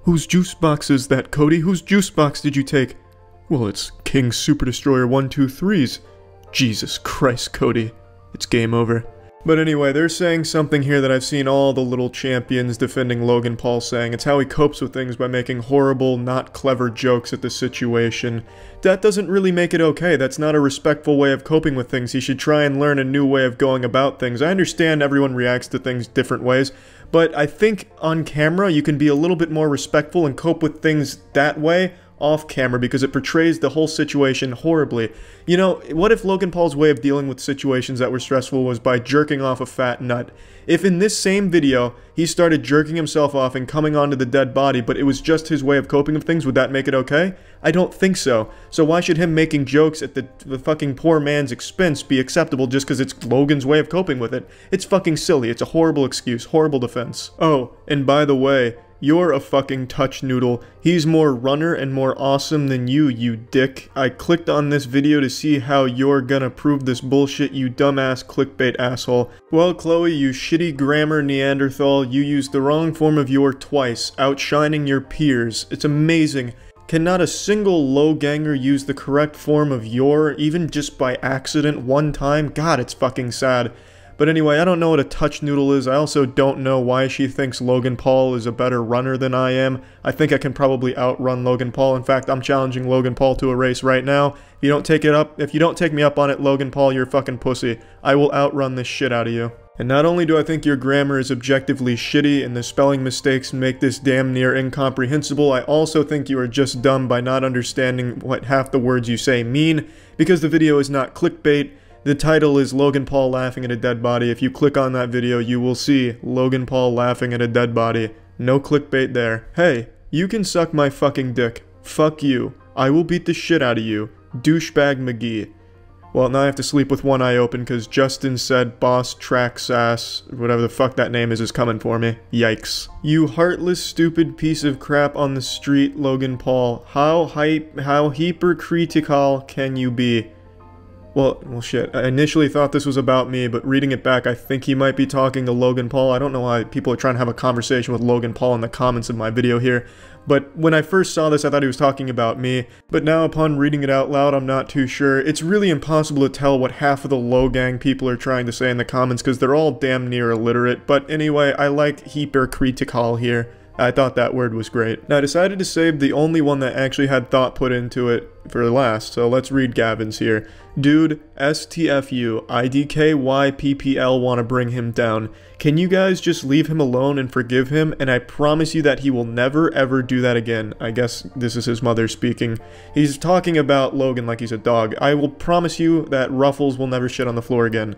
Whose juice box is that, Cody? Whose juice box did you take? Well, it's King Super Destroyer 123's. Jesus Christ, Cody. It's game over. But anyway, they're saying something here that I've seen all the little champions defending Logan Paul saying. It's how he copes with things by making horrible, not clever jokes at the situation. That doesn't really make it okay. That's not a respectful way of coping with things. He should try and learn a new way of going about things. I understand everyone reacts to things different ways, but I think on camera you can be a little bit more respectful and cope with things that way off camera, because it portrays the whole situation horribly. You know, what if Logan Paul's way of dealing with situations that were stressful was by jerking off a fat nut? If in this same video, he started jerking himself off and coming onto the dead body, but it was just his way of coping with things, would that make it okay? I don't think so. So why should him making jokes at the fucking poor man's expense be acceptable just because it's Logan's way of coping with it? It's fucking silly. It's a horrible excuse, horrible defense. Oh, and by the way, You're a fucking touch noodle. He's more runner and more awesome than you dick. I clicked on this video to see how you're gonna prove this bullshit, you dumbass clickbait asshole. Well, Chloe, you shitty grammar Neanderthal, you used the wrong form of your twice, outshining your peers. It's amazing. Cannot a single loganger use the correct form of your, even just by accident one time? God, it's fucking sad. But anyway, I don't know what a touch noodle is. I also don't know why she thinks Logan Paul is a better runner than I am. I think I can probably outrun Logan Paul. In fact, I'm challenging Logan Paul to a race right now. If you don't take me up on it, Logan Paul, you're a fucking pussy. I will outrun this shit out of you. And not only do I think your grammar is objectively shitty and the spelling mistakes make this damn near incomprehensible, I also think you are just dumb by not understanding what half the words you say mean, because the video is not clickbait. The title is Logan Paul laughing at a dead body. If you click on that video, you will see Logan Paul laughing at a dead body. No clickbait there. Hey, you can suck my fucking dick. Fuck you. I will beat the shit out of you. Douchebag McGee. Well, now I have to sleep with one eye open because Justin said boss track sass, whatever the fuck that name is coming for me. Yikes. You heartless stupid piece of crap on the street, Logan Paul. How hypercritical can you be? Well, shit. I initially thought this was about me, but reading it back, I think he might be talking to Logan Paul. I don't know why people are trying to have a conversation with Logan Paul in the comments of my video here. But when I first saw this, I thought he was talking about me. But now, upon reading it out loud, I'm not too sure. It's really impossible to tell what half of the logang people are trying to say in the comments, because they're all damn near illiterate. But anyway, I like hypercritical here. I thought that word was great. Now, I decided to save the only one that actually had thought put into it for last, so let's read Gavin's here. Dude, STFU, IDKYPPL wanna bring him down. Can you guys just leave him alone and forgive him? And I promise you that he will never ever do that again. I guess this is his mother speaking. He's talking about Logan like he's a dog. I will promise you that Ruffles will never shit on the floor again.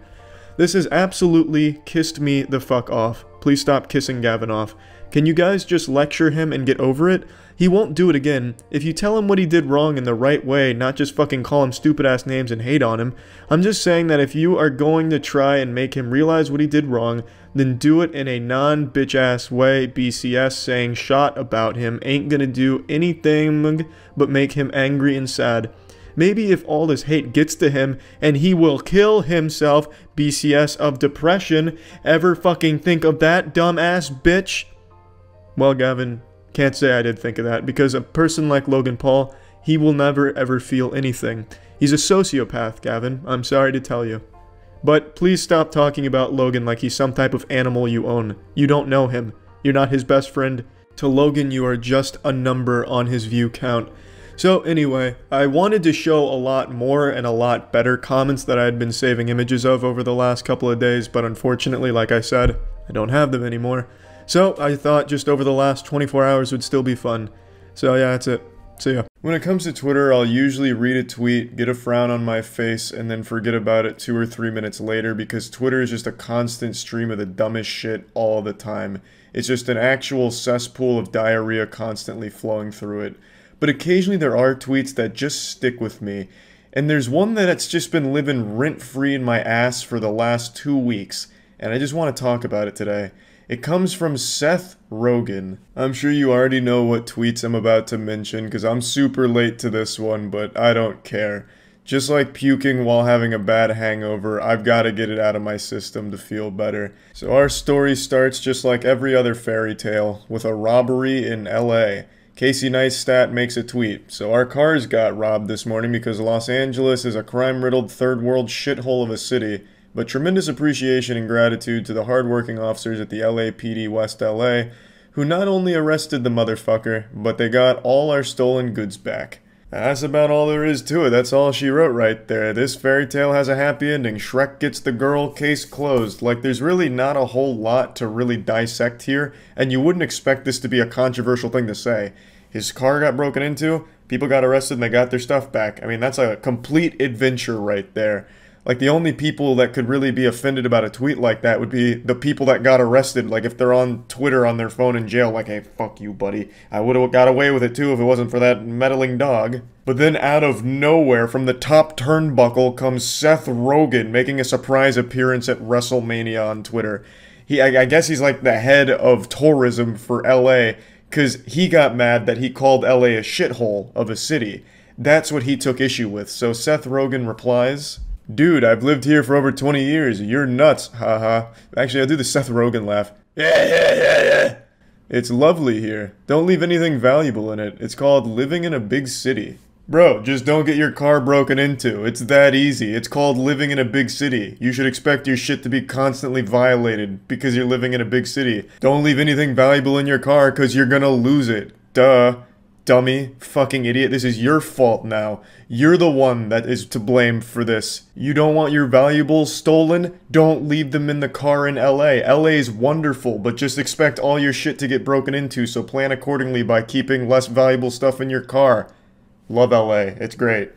This has absolutely kissed me the fuck off. Please stop kissing Gavin off. Can you guys just lecture him and get over it? He won't do it again. If you tell him what he did wrong in the right way, not just fucking call him stupid ass names and hate on him. I'm just saying that if you are going to try and make him realize what he did wrong, then do it in a non-bitch ass way. BCS saying shot about him ain't gonna do anything but make him angry and sad. Maybe if all this hate gets to him and he will kill himself, BCS of depression, ever fucking think of that dumbass bitch? Well, Gavin, can't say I did think of that, because a person like Logan Paul, he will never ever feel anything. He's a sociopath, Gavin, I'm sorry to tell you. But please stop talking about Logan like he's some type of animal you own. You don't know him. You're not his best friend. To Logan, you are just a number on his view count. So anyway, I wanted to show a lot more and a lot better comments that I had been saving images of over the last couple of days, but unfortunately, like I said, I don't have them anymore. So I thought just over the last 24 hours would still be fun. So yeah, that's it. See ya. When it comes to Twitter, I'll usually read a tweet, get a frown on my face, and then forget about it 2 or 3 minutes later, because Twitter is just a constant stream of the dumbest shit all the time. It's just an actual cesspool of diarrhea constantly flowing through it. But occasionally there are tweets that just stick with me. And there's one that's just been living rent-free in my ass for the last 2 weeks. And I just want to talk about it today. It comes from Seth Rogen. I'm sure you already know what tweets I'm about to mention, because I'm super late to this one, but I don't care. Just like puking while having a bad hangover, I've got to get it out of my system to feel better. So our story starts just like every other fairy tale, with a robbery in LA. Casey Neistat makes a tweet. So our cars got robbed this morning because Los Angeles is a crime-riddled third world shithole of a city. But tremendous appreciation and gratitude to the hardworking officers at the LAPD West LA, who not only arrested the motherfucker, but they got all our stolen goods back. That's about all there is to it. That's all she wrote right there. This fairy tale has a happy ending. Shrek gets the girl, case closed. Like, there's really not a whole lot to really dissect here, and you wouldn't expect this to be a controversial thing to say. His car got broken into, people got arrested, and they got their stuff back. I mean, that's a complete adventure right there. Like, the only people that could really be offended about a tweet like that would be the people that got arrested. Like, if they're on Twitter on their phone in jail, like, hey, fuck you, buddy. I would've got away with it too if it wasn't for that meddling dog. But then out of nowhere, from the top turnbuckle, comes Seth Rogen making a surprise appearance at WrestleMania on Twitter. I guess he's like the head of tourism for LA, because he got mad that he called LA a shithole of a city. That's what he took issue with. So Seth Rogen replies, "Dude, I've lived here for over 20 years. You're nuts, haha." Actually, I'll do the Seth Rogen laugh. Yeah. It's lovely here. Don't leave anything valuable in it. It's called living in a big city. Bro, just don't get your car broken into. It's that easy. It's called living in a big city. You should expect your shit to be constantly violated because you're living in a big city. Don't leave anything valuable in your car because you're gonna lose it. Duh. Dummy. Fucking idiot. This is your fault now. You're the one that is to blame for this. You don't want your valuables stolen? Don't leave them in the car in LA. LA is wonderful, but just expect all your shit to get broken into, so plan accordingly by keeping less valuable stuff in your car. Love LA. It's great.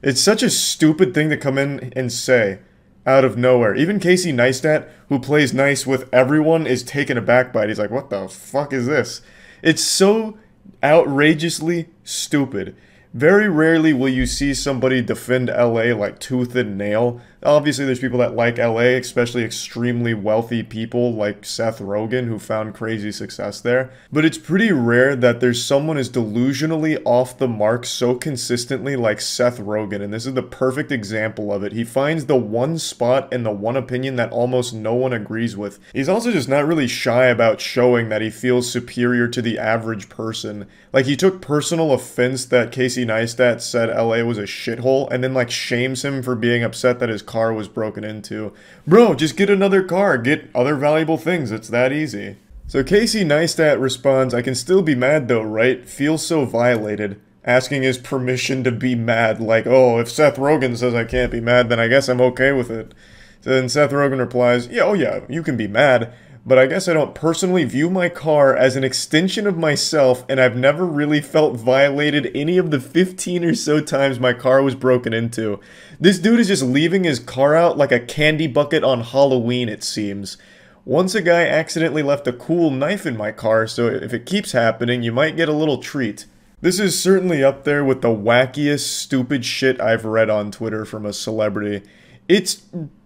It's such a stupid thing to come in and say out of nowhere. Even Casey Neistat, who plays nice with everyone, is taken aback by it. He's like, what the fuck is this? It's so outrageously stupid. Very rarely will you see somebody defend LA like tooth and nail. Obviously, there's people that like LA, especially extremely wealthy people like Seth Rogen, who found crazy success there. But it's pretty rare that there's someone as delusionally off the mark so consistently like Seth Rogen, and this is the perfect example of it. He finds the one spot and the one opinion that almost no one agrees with. He's also just not really shy about showing that he feels superior to the average person. Like, he took personal offense that Casey Neistat said LA was a shithole, and then like shames him for being upset that his car was broken into. Bro, just get another car, get other valuable things, it's that easy. So Casey Neistat responds, "I can still be mad though, right? Feel so violated." Asking his permission to be mad, like, oh, if Seth Rogen says I can't be mad, then I guess I'm okay with it. So then Seth Rogen replies, "Yeah, oh yeah, you can be mad, but I guess I don't personally view my car as an extension of myself, and I've never really felt violated any of the 15 or so times my car was broken into." This dude is just leaving his car out like a candy bucket on Halloween, it seems. "Once a guy accidentally left a cool knife in my car, so if it keeps happening, you might get a little treat." This is certainly up there with the wackiest, stupid shit I've read on Twitter from a celebrity. It's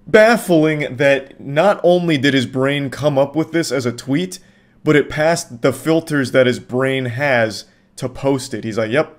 baffling that not only did his brain come up with this as a tweet, but it passed the filters that his brain has to post it. He's like, yep,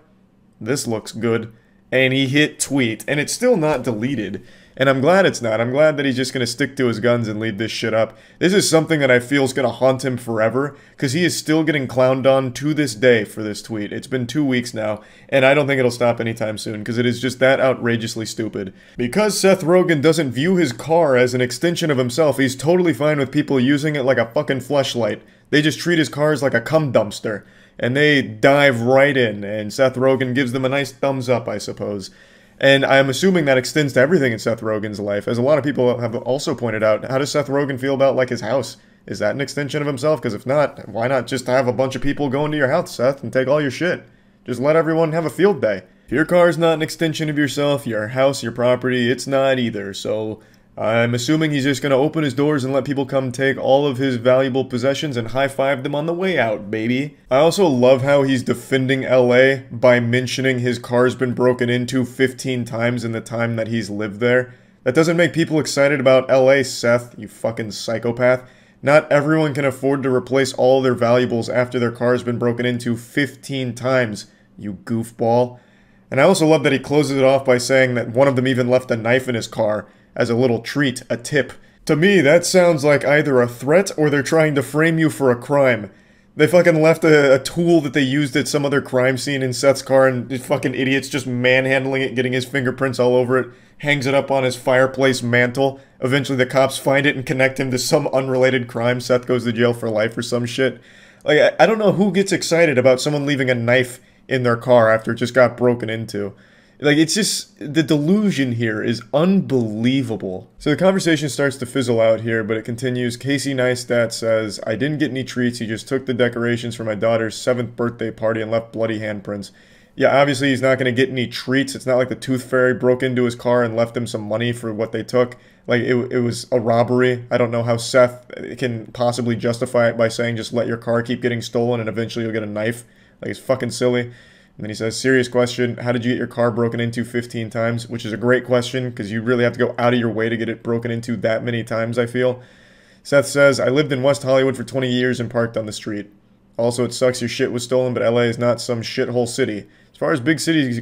this looks good. And he hit tweet, and it's still not deleted. And I'm glad it's not. I'm glad that he's just going to stick to his guns and leave this shit up. This is something that I feel is going to haunt him forever, because he is still getting clowned on to this day for this tweet. It's been 2 weeks now, and I don't think it'll stop anytime soon, because it is just that outrageously stupid. Because Seth Rogen doesn't view his car as an extension of himself, he's totally fine with people using it like a fucking fleshlight. They just treat his cars like a cum dumpster, and they dive right in, and Seth Rogen gives them a nice thumbs up, I suppose. And I'm assuming that extends to everything in Seth Rogen's life. As a lot of people have also pointed out, how does Seth Rogen feel about, like, his house? Is that an extension of himself? Because if not, why not just have a bunch of people go into your house, Seth, and take all your shit? Just let everyone have a field day. If your car's not an extension of yourself, your house, your property, it's not either. So I'm assuming he's just going to open his doors and let people come take all of his valuable possessions and high-five them on the way out, baby. I also love how he's defending LA by mentioning his car's been broken into 15 times in the time that he's lived there. That doesn't make people excited about LA, Seth, you fucking psychopath. Not everyone can afford to replace all their valuables after their car's been broken into 15 times, you goofball. And I also love that he closes it off by saying that one of them even left a knife in his car as a little treat, a tip. To me, that sounds like either a threat or they're trying to frame you for a crime. They fucking left a tool that they used at some other crime scene in Seth's car, and these fucking idiots just manhandling it, getting his fingerprints all over it, hangs it up on his fireplace mantle. Eventually the cops find it and connect him to some unrelated crime. Seth goes to jail for life or some shit. Like, I don't know who gets excited about someone leaving a knife in their car after it just got broken into. Like, it's just, the delusion here is unbelievable. So the conversation starts to fizzle out here, but it continues. Casey Neistat says, "I didn't get any treats, he just took the decorations for my daughter's 7th birthday party and left bloody handprints." Yeah, obviously he's not going to get any treats. It's not like the Tooth Fairy broke into his car and left him some money for what they took. Like, it was a robbery. I don't know how Seth can possibly justify it by saying just let your car keep getting stolen and eventually you'll get a knife. Like, it's fucking silly. And then he says, serious question, how did you get your car broken into 15 times? Which is a great question, because you really have to go out of your way to get it broken into that many times, I feel. Seth says, I lived in West Hollywood for 20 years and parked on the street. Also, it sucks your shit was stolen, but LA is not some shithole city. As far as big cities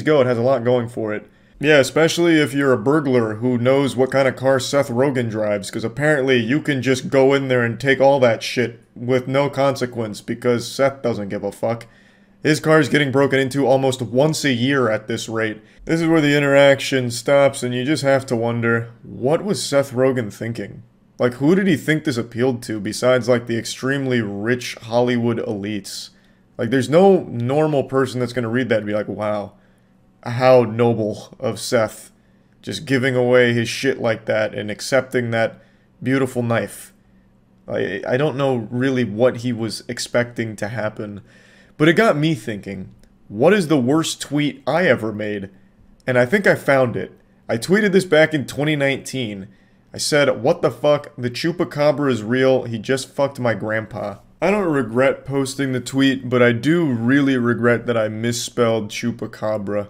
go, it has a lot going for it. Yeah, especially if you're a burglar who knows what kind of car Seth Rogen drives, because apparently you can just go in there and take all that shit with no consequence, because Seth doesn't give a fuck. His car is getting broken into almost once a year at this rate. This is where the interaction stops, and you just have to wonder, what was Seth Rogen thinking? Like, who did he think this appealed to, besides, like, the extremely rich Hollywood elites? Like, there's no normal person that's gonna read that and be like, wow, how noble of Seth, just giving away his shit like that and accepting that beautiful knife. I don't know really what he was expecting to happen. But it got me thinking, what is the worst tweet I ever made? And I think I found it. I tweeted this back in 2019. I said, what the fuck, the chupacabra is real, he just fucked my grandpa. I don't regret posting the tweet, but I do really regret that I misspelled chupacabra.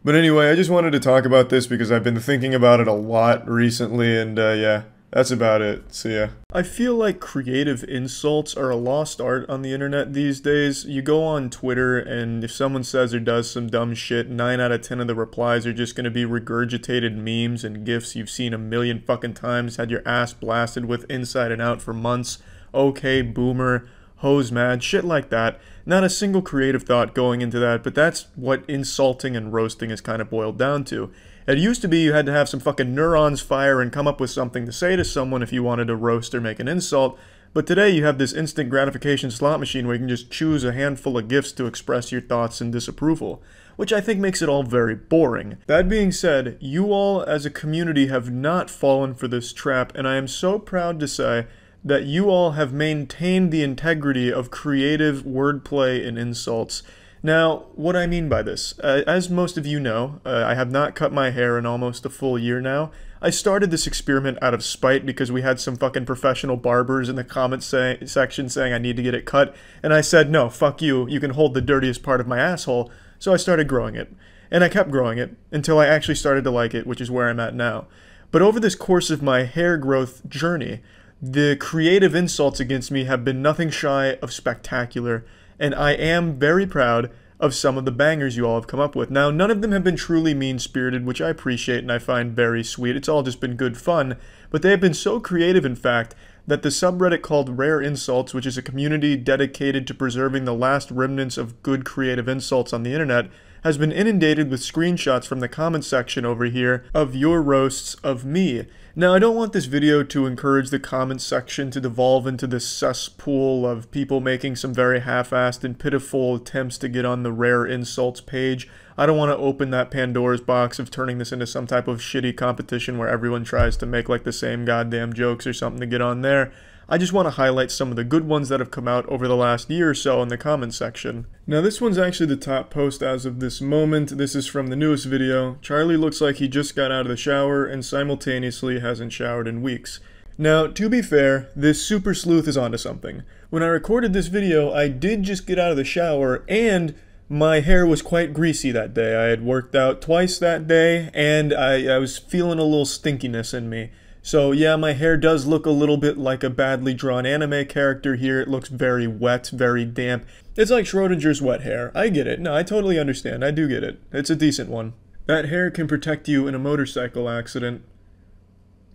But anyway, I just wanted to talk about this because I've been thinking about it a lot recently, and yeah. That's about it. See ya. I feel like creative insults are a lost art on the internet these days. You go on Twitter, and if someone says or does some dumb shit, 9 out of 10 of the replies are just gonna be regurgitated memes and gifs you've seen a million fucking times, had your ass blasted with inside and out for months. Okay, boomer, hose mad, shit like that. Not a single creative thought going into that, but that's what insulting and roasting is kind of boiled down to. It used to be you had to have some fucking neurons fire and come up with something to say to someone if you wanted to roast or make an insult, but today you have this instant gratification slot machine where you can just choose a handful of GIFs to express your thoughts and disapproval, which I think makes it all very boring. That being said, you all as a community have not fallen for this trap, and I am so proud to say that you all have maintained the integrity of creative wordplay and insults. Now, what I mean by this, as most of you know, I have not cut my hair in almost a full year now. I started this experiment out of spite because we had some fucking professional barbers in the comments section saying I need to get it cut, and I said, no, fuck you, you can hold the dirtiest part of my asshole, so I started growing it. And I kept growing it until I actually started to like it, which is where I'm at now. But over this course of my hair growth journey, the creative insults against me have been nothing shy of spectacular, and I am very proud of some of the bangers you all have come up with. Now, none of them have been truly mean-spirited, which I appreciate and I find very sweet. It's all just been good fun, but they have been so creative, in fact, that the subreddit called Rare Insults, which is a community dedicated to preserving the last remnants of good creative insults on the internet, has been inundated with screenshots from the comments section over here of your roasts of me. Now, I don't want this video to encourage the comments section to devolve into this cesspool of people making some very half-assed and pitiful attempts to get on the Rare Insults page. I don't want to open that Pandora's box of turning this into some type of shitty competition where everyone tries to make like the same goddamn jokes or something to get on there. I just want to highlight some of the good ones that have come out over the last year or so in the comments section. Now this one's actually the top post as of this moment. This is from the newest video. Charlie looks like he just got out of the shower and simultaneously hasn't showered in weeks. Now, to be fair, this super sleuth is onto something. When I recorded this video, I did just get out of the shower and my hair was quite greasy that day. I had worked out twice that day and I was feeling a little stinkiness in me. So yeah, my hair does look a little bit like a badly drawn anime character here. It looks very wet, very damp. It's like Schrodinger's wet hair. I get it. No, I totally understand. I do get it. It's a decent one. That hair can protect you in a motorcycle accident.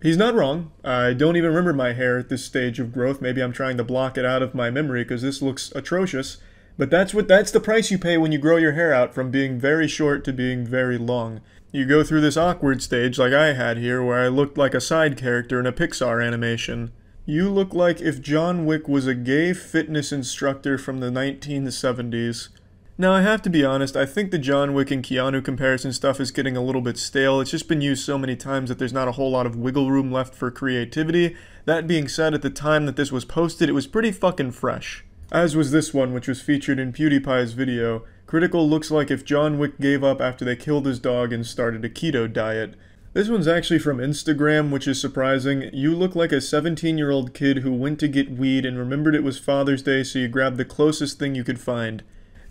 He's not wrong. I don't even remember my hair at this stage of growth. Maybe I'm trying to block it out of my memory because this looks atrocious. But that's the price you pay when you grow your hair out from being very short to being very long. You go through this awkward stage like I had here where I looked like a side character in a Pixar animation. You look like if John Wick was a gay fitness instructor from the 1970s. Now I have to be honest, I think the John Wick and Keanu comparison stuff is getting a little bit stale. It's just been used so many times that there's not a whole lot of wiggle room left for creativity. That being said, at the time that this was posted, it was pretty fucking fresh. As was this one, which was featured in PewDiePie's video. Critical looks like if John Wick gave up after they killed his dog and started a keto diet. This one's actually from Instagram, which is surprising. You look like a 17-year-old kid who went to get weed and remembered it was Father's Day, so you grabbed the closest thing you could find.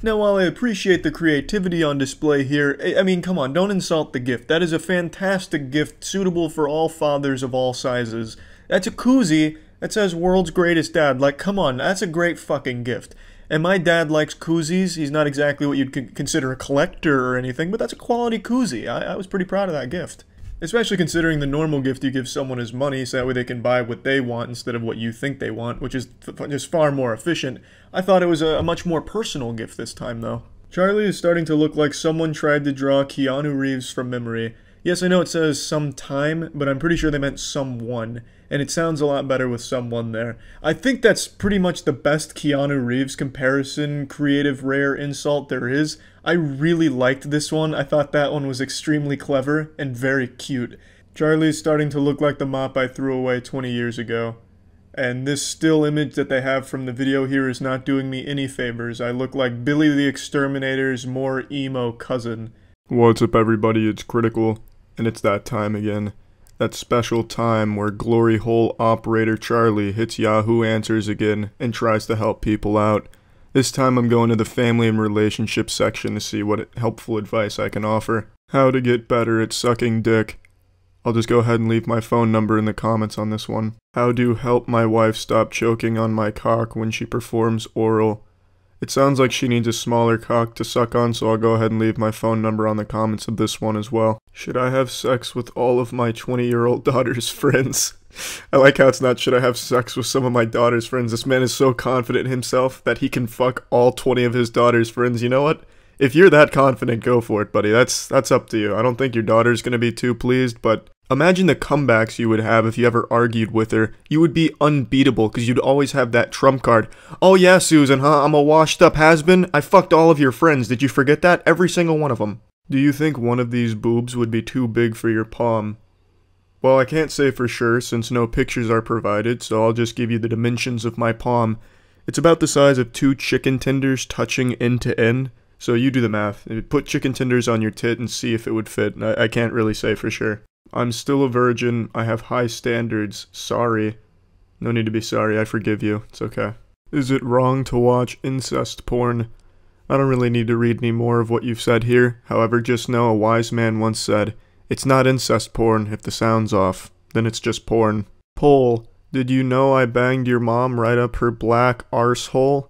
Now, while I appreciate the creativity on display here, I mean, come on, don't insult the gift. That is a fantastic gift, suitable for all fathers of all sizes. That's a koozie that says World's Greatest Dad. Like, come on, that's a great fucking gift. And my dad likes koozies. He's not exactly what you'd consider a collector or anything, but that's a quality koozie. I was pretty proud of that gift. Especially considering the normal gift you give someone is money, so that way they can buy what they want instead of what you think they want, which is just far more efficient. I thought it was a much more personal gift this time, though. Charlie is starting to look like someone tried to draw Keanu Reeves from memory. Yes, I know it says sometime, but I'm pretty sure they meant someone, and it sounds a lot better with someone there. I think that's pretty much the best Keanu Reeves comparison, creative, rare insult there is. I really liked this one. I thought that one was extremely clever and very cute. Charlie's starting to look like the mop I threw away 20 years ago. And this still image that they have from the video here is not doing me any favors. I look like Billy the Exterminator's more emo cousin. What's up, everybody? It's Critical, and it's that time again. That special time where glory hole operator Charlie hits Yahoo Answers again and tries to help people out. This time I'm going to the family and relationship section to see what helpful advice I can offer. How to get better at sucking dick. I'll just go ahead and leave my phone number in the comments on this one. How to help my wife stop choking on my cock when she performs oral. It sounds like she needs a smaller cock to suck on, so I'll go ahead and leave my phone number on the comments of this one as well. Should I have sex with all of my 20-year-old daughter's friends? I like how it's not should I have sex with some of my daughter's friends. This man is so confident in himself that he can fuck all 20 of his daughter's friends. You know what? If you're that confident, go for it, buddy. That's up to you. I don't think your daughter's gonna be too pleased, but imagine the comebacks you would have if you ever argued with her. You would be unbeatable, because you'd always have that trump card. Oh yeah, Susan, huh? I'm a washed up has-been. I fucked all of your friends. Did you forget that? Every single one of them. Do you think one of these boobs would be too big for your palm? Well, I can't say for sure since no pictures are provided, so I'll just give you the dimensions of my palm. It's about the size of 2 chicken tenders touching end to end. So you do the math. Put chicken tenders on your tit and see if it would fit. I can't really say for sure. I'm still a virgin. I have high standards. Sorry. No need to be sorry. I forgive you. It's okay. Is it wrong to watch incest porn? I don't really need to read any more of what you've said here. However, just know a wise man once said, it's not incest porn if the sound's off. Then it's just porn. Poll. Did you know I banged your mom right up her black arsehole?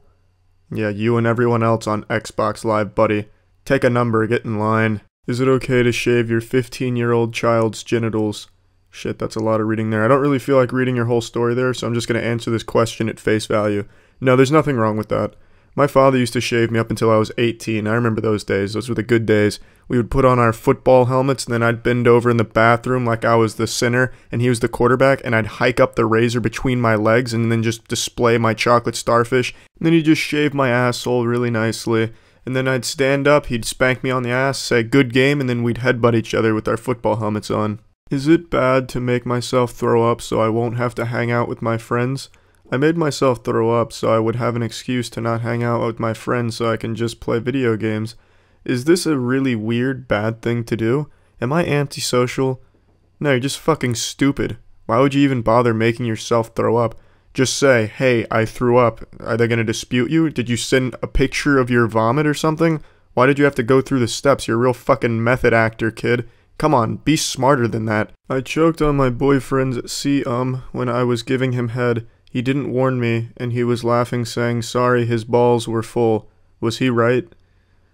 Yeah, you and everyone else on Xbox Live, buddy. Take a number, get in line. Is it okay to shave your 15-year-old child's genitals? Shit, that's a lot of reading there. I don't really feel like reading your whole story there, so I'm just going to answer this question at face value. No, there's nothing wrong with that. My father used to shave me up until I was 18. I remember those days. Those were the good days. We would put on our football helmets, and then I'd bend over in the bathroom like I was the center, and he was the quarterback, and I'd hike up the razor between my legs, and then just display my chocolate starfish. And then he'd just shave my asshole really nicely. And then I'd stand up, he'd spank me on the ass, say, good game, and then we'd headbutt each other with our football helmets on. Is it bad to make myself throw up so I won't have to hang out with my friends? I made myself throw up so I would have an excuse to not hang out with my friends so I can just play video games. Is this a really weird, bad thing to do? Am I antisocial? No, you're just fucking stupid. Why would you even bother making yourself throw up? Just say, hey, I threw up. Are they gonna dispute you? Did you send a picture of your vomit or something? Why did you have to go through the steps? You're a real fucking method actor, kid. Come on, be smarter than that. I choked on my boyfriend's when I was giving him head. He didn't warn me, and he was laughing, saying sorry his balls were full. Was he right?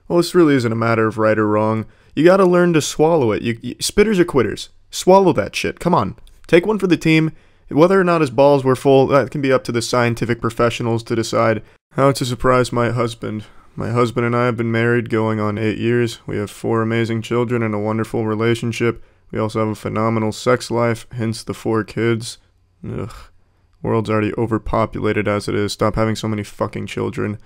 Well, this really isn't a matter of right or wrong. You gotta learn to swallow it. Spitters are quitters. Swallow that shit. Come on. Take one for the team. Whether or not his balls were full, that can be up to the scientific professionals to decide. How to surprise my husband. My husband and I have been married going on 8 years. We have 4 amazing children and a wonderful relationship. We also have a phenomenal sex life, hence the 4 kids. Ugh. World's already overpopulated as it is. Stop having so many fucking children.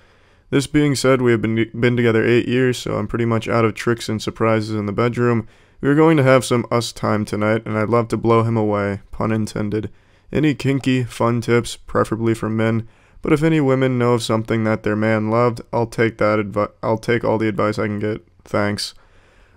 This being said, we have been together 8 years, so I'm pretty much out of tricks and surprises in the bedroom. We are going to have some us time tonight, and I'd love to blow him away. Pun intended. Any kinky, fun tips, preferably for men, But if any women know of something that their man loved, I'll take all the advice I can get. Thanks.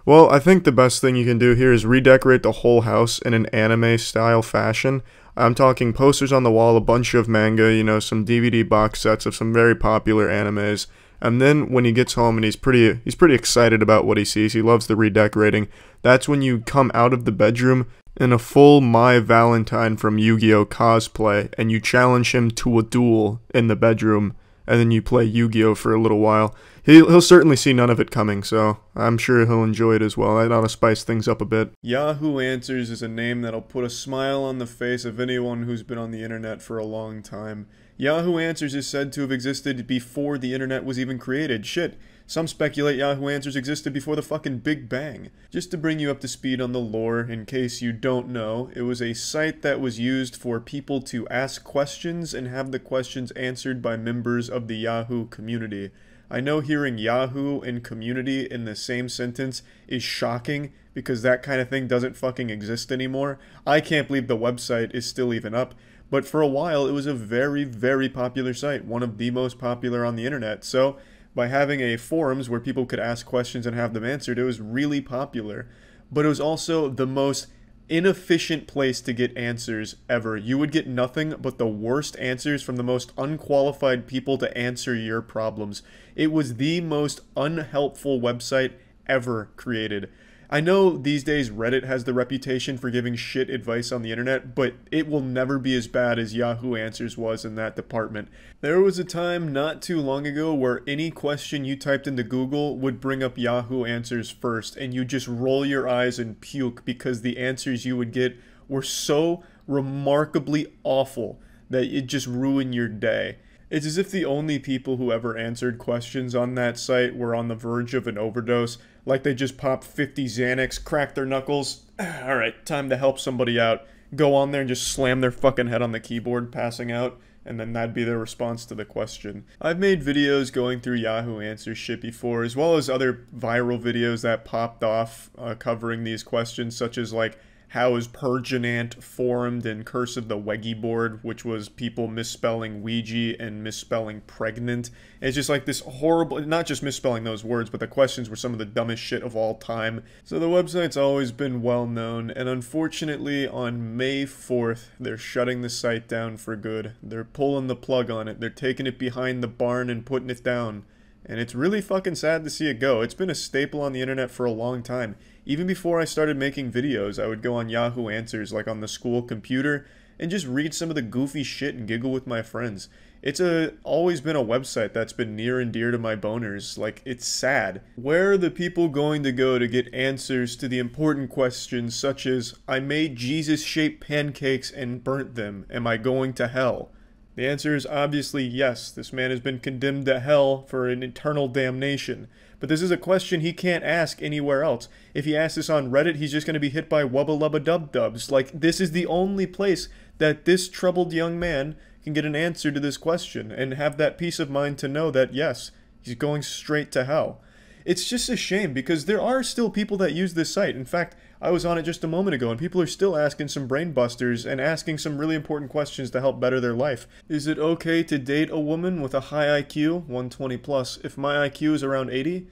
Well, I think the best thing you can do here is redecorate the whole house in an anime-style fashion. I'm talking posters on the wall, a bunch of manga, you know, some DVD box sets of some very popular animes. And then when he gets home and he's pretty excited about what he sees, he loves the redecorating, that's when you come out of the bedroom in a full My Valentine from Yu-Gi-Oh cosplay, and you challenge him to a duel in the bedroom, and then you play Yu-Gi-Oh for a little while. He'll certainly see none of it coming, so I'm sure he'll enjoy it as well. That ought to spice things up a bit. Yahoo Answers is a name that'll put a smile on the face of anyone who's been on the internet for a long time. Yahoo Answers is said to have existed before the internet was even created. Shit, some speculate Yahoo Answers existed before the fucking Big Bang. Just to bring you up to speed on the lore, in case you don't know, it was a site that was used for people to ask questions and have the questions answered by members of the Yahoo community. I know hearing Yahoo and community in the same sentence is shocking because that kind of thing doesn't fucking exist anymore. I can't believe the website is still even up, but for a while it was a very, very popular site, one of the most popular on the internet. So by having a forums where people could ask questions and have them answered, it was really popular. But it was also the most inefficient place to get answers ever. You would get nothing but the worst answers from the most unqualified people to answer your problems. It was the most unhelpful website ever created. I know these days Reddit has the reputation for giving shit advice on the internet, but it will never be as bad as Yahoo Answers was in that department. There was a time not too long ago where any question you typed into Google would bring up Yahoo Answers first, and you just roll your eyes and puke because the answers you would get were so remarkably awful that it just ruined your day. It's as if the only people who ever answered questions on that site were on the verge of an overdose, like they just popped 50 Xanax, cracked their knuckles, alright, time to help somebody out, go on there and just slam their fucking head on the keyboard, passing out, and then that'd be their response to the question. I've made videos going through Yahoo Answers shit before, as well as other viral videos that popped off covering these questions, such as like, how is Perginant formed in Curse of the Weggy board, which was people misspelling Ouija and misspelling pregnant. It's just like this horrible, not just misspelling those words, but the questions were some of the dumbest shit of all time. So the website's always been well known, and unfortunately on May 4th, they're shutting the site down for good. They're pulling the plug on it. They're taking it behind the barn and putting it down. And it's really fucking sad to see it go. It's been a staple on the internet for a long time. Even before I started making videos, I would go on Yahoo Answers, like on the school computer, and just read some of the goofy shit and giggle with my friends. It's always been a website that's been near and dear to my boners. Like, it's sad. Where are the people going to go to get answers to the important questions such as, I made Jesus-shaped pancakes and burnt them. Am I going to hell? The answer is obviously yes. This man has been condemned to hell for an eternal damnation. But this is a question he can't ask anywhere else. If he asks this on Reddit, he's just going to be hit by wubba lubba dub dubs. Like, this is the only place that this troubled young man can get an answer to this question and have that peace of mind to know that, yes, he's going straight to hell. It's just a shame because there are still people that use this site. In fact, I was on it just a moment ago and people are still asking some brain busters and asking some really important questions to help better their life. Is it okay to date a woman with a high IQ, 120 plus, if my IQ is around 80?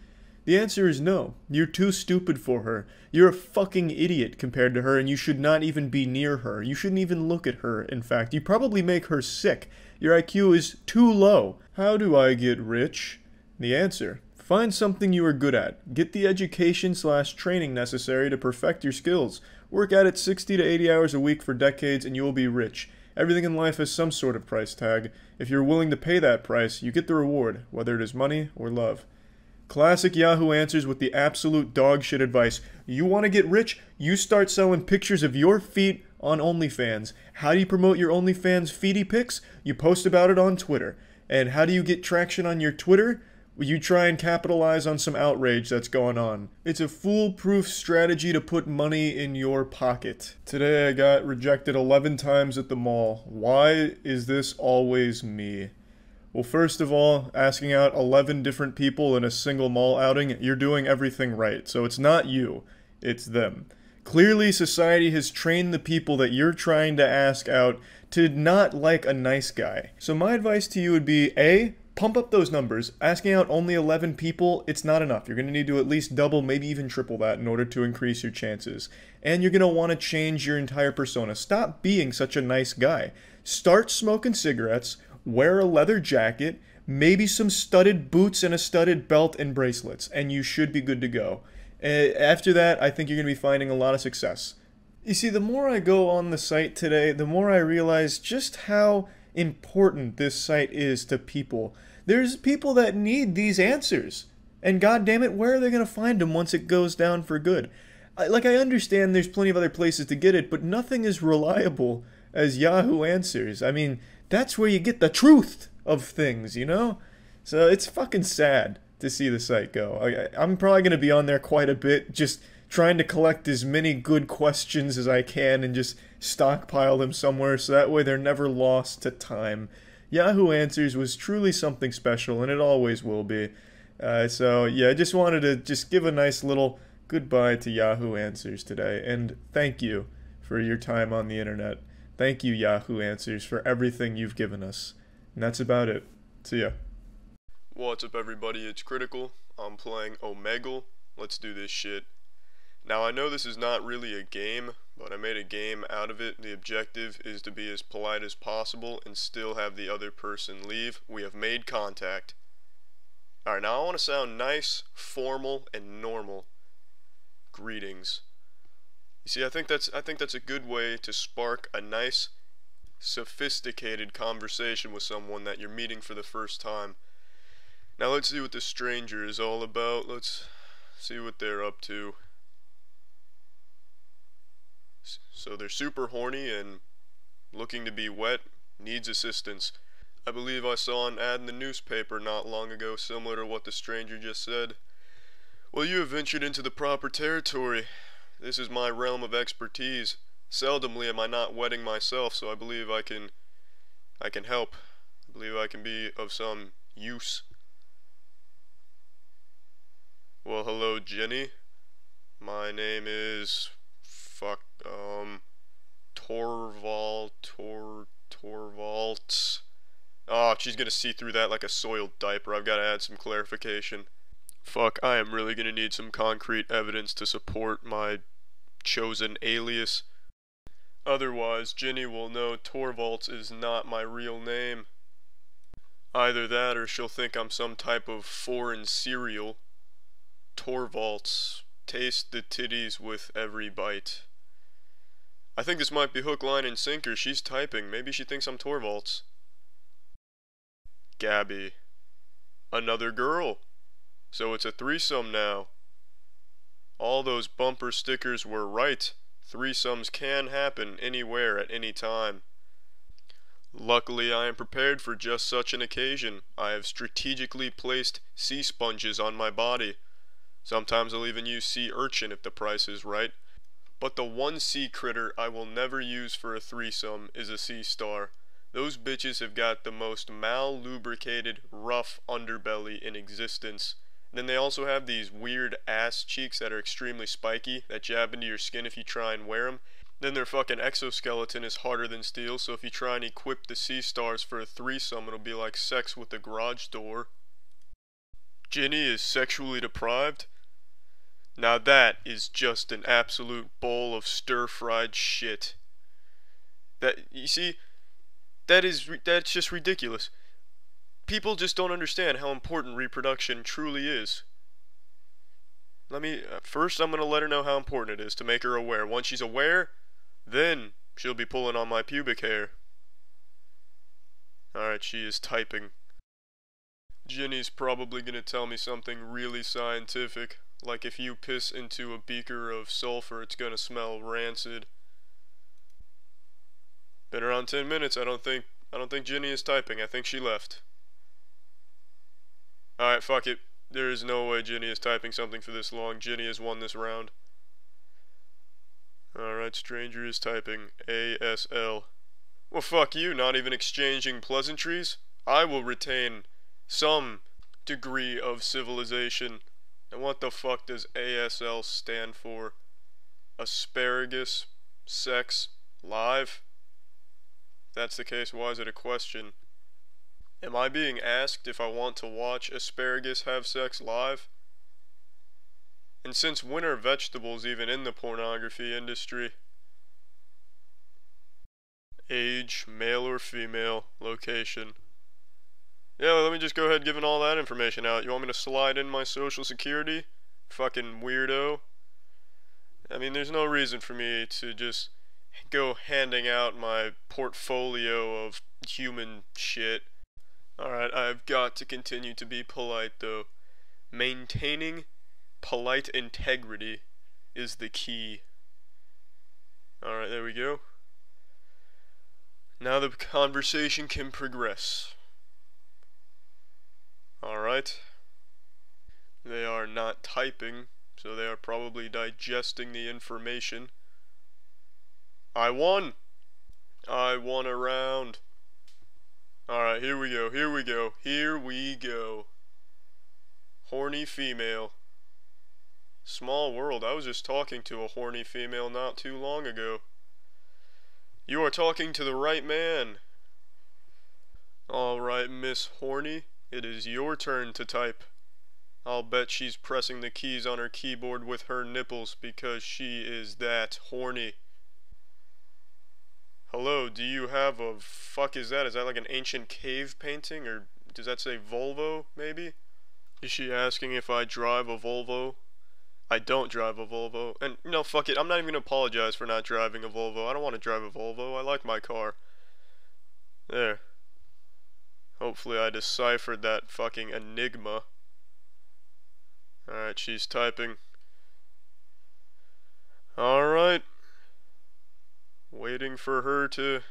The answer is no. You're too stupid for her. You're a fucking idiot compared to her and you should not even be near her. You shouldn't even look at her, in fact. You probably make her sick. Your IQ is too low. How do I get rich? The answer: find something you are good at. Get the education/training necessary to perfect your skills. Work at it 60 to 80 hours a week for decades and you will be rich. Everything in life has some sort of price tag. If you're willing to pay that price, you get the reward, whether it is money or love. Classic Yahoo Answers with the absolute dog shit advice. You want to get rich? You start selling pictures of your feet on OnlyFans. How do you promote your OnlyFans feety pics? You post about it on Twitter. And how do you get traction on your Twitter? You try and capitalize on some outrage that's going on. It's a foolproof strategy to put money in your pocket. Today I got rejected 11 times at the mall. Why is this always me? Well, first of all, asking out 11 different people in a single mall outing, you're doing everything right. So it's not you, it's them. Clearly, society has trained the people that you're trying to ask out to not like a nice guy. So my advice to you would be, A, pump up those numbers. Asking out only 11 people, it's not enough. You're going to need to at least double, maybe even triple that in order to increase your chances. And you're going to want to change your entire persona. Stop being such a nice guy. Start smoking cigarettes, wear a leather jacket, maybe some studded boots and a studded belt and bracelets, and you should be good to go. After that, I think you're going to be finding a lot of success. You see, the more I go on the site today, the more I realize just how important this site is to people. There's people that need these answers. And goddammit, where are they going to find them once it goes down for good? I understand there's plenty of other places to get it, but nothing is reliable as Yahoo Answers. I mean, that's where you get the truth of things, you know? So it's fucking sad to see the site go. I'm probably going to be on there quite a bit, just trying to collect as many good questions as I can and just stockpile them somewhere so that way they're never lost to time. Yahoo Answers was truly something special, and it always will be. So yeah, I just wanted to just give a nice little goodbye to Yahoo Answers today, and thank you for your time on the internet. Thank you, Yahoo Answers, for everything you've given us. And that's about it. See ya. What's up, everybody? It's Critical. I'm playing Omegle. Let's do this shit. Now, I know this is not really a game, but I made a game out of it. The objective is to be as polite as possible and still have the other person leave. We have made contact. Alright, now I want to sound nice, formal, and normal. Greetings. You see, I think that's a good way to spark a nice, sophisticated conversation with someone that you're meeting for the first time. Now let's see what this stranger is all about. Let's see what they're up to. So they're super horny and looking to be wet, needs assistance. I believe I saw an ad in the newspaper not long ago similar to what the stranger just said. Well, you have ventured into the proper territory. This is my realm of expertise. Seldomly am I not wetting myself, so I believe I can help. I believe I can be of some use. Well, hello, Jenny. My name is Torvalds. Oh, she's gonna see through that like a soiled diaper. I've gotta add some clarification. Fuck, I am really gonna need some concrete evidence to support my chosen alias. Otherwise, Jenny will know Torvalds is not my real name. Either that or she'll think I'm some type of foreign cereal. Torvalds, taste the titties with every bite. I think this might be hook, line, and sinker. She's typing. Maybe she thinks I'm Torvalds. Gabby. Another girl. So it's a threesome now. All those bumper stickers were right. Threesomes can happen anywhere at any time. Luckily, I am prepared for just such an occasion. I have strategically placed sea sponges on my body. Sometimes I'll even use sea urchin if the price is right. But the one sea critter I will never use for a threesome is a sea star. Those bitches have got the most mal-lubricated, rough underbelly in existence. And then they also have these weird ass cheeks that are extremely spiky, that jab into your skin if you try and wear them. Then their fucking exoskeleton is harder than steel, so if you try and equip the sea stars for a threesome, it'll be like sex with the garage door. Jenny is sexually deprived? Now that is just an absolute bowl of stir-fried shit. You see, that's just ridiculous. People just don't understand how important reproduction truly is. First I'm gonna let her know how important it is to make her aware. Once she's aware, then she'll be pulling on my pubic hair. Alright, she is typing. Jenny's probably gonna tell me something really scientific. Like if you piss into a beaker of sulfur, it's gonna smell rancid. Been around 10 minutes. I don't think Jenny is typing. I think she left. Alright, fuck it. There is no way Jenny is typing something for this long. Jenny has won this round. Alright, stranger is typing ASL. Well, fuck you, not even exchanging pleasantries? I will retain some degree of civilization. And what the fuck does ASL stand for? asparagus sex live? If that's the case, why is it a question? Am I being asked if I want to watch asparagus have sex live? And since when are vegetables even in the pornography industry? Age, male or female, location. Yeah, let me just go ahead giving all that information out. You want me to slide in my social security? Fucking weirdo. I mean, there's no reason for me to just go handing out my portfolio of human shit. Alright, I've got to continue to be polite though. Maintaining polite integrity is the key. Alright, there we go. Now the conversation can progress. Alright. They are not typing, so they are probably digesting the information. I won! I won a round. Alright, here we go, here we go, here we go. Horny female. Small world, I was just talking to a horny female not too long ago. You are talking to the right man. Alright, Miss Horny, it is your turn to type. I'll bet she's pressing the keys on her keyboard with her nipples because she is that horny. Hello, do you have a fuck is that? Is that like an ancient cave painting? Or does that say Volvo, maybe? Is she asking if I drive a Volvo? I don't drive a Volvo. And, you know, fuck it, I'm not even gonna apologize for not driving a Volvo. I don't want to drive a Volvo. I like my car. There. Hopefully I deciphered that fucking enigma. Alright, she's typing. Alright. Waiting for her to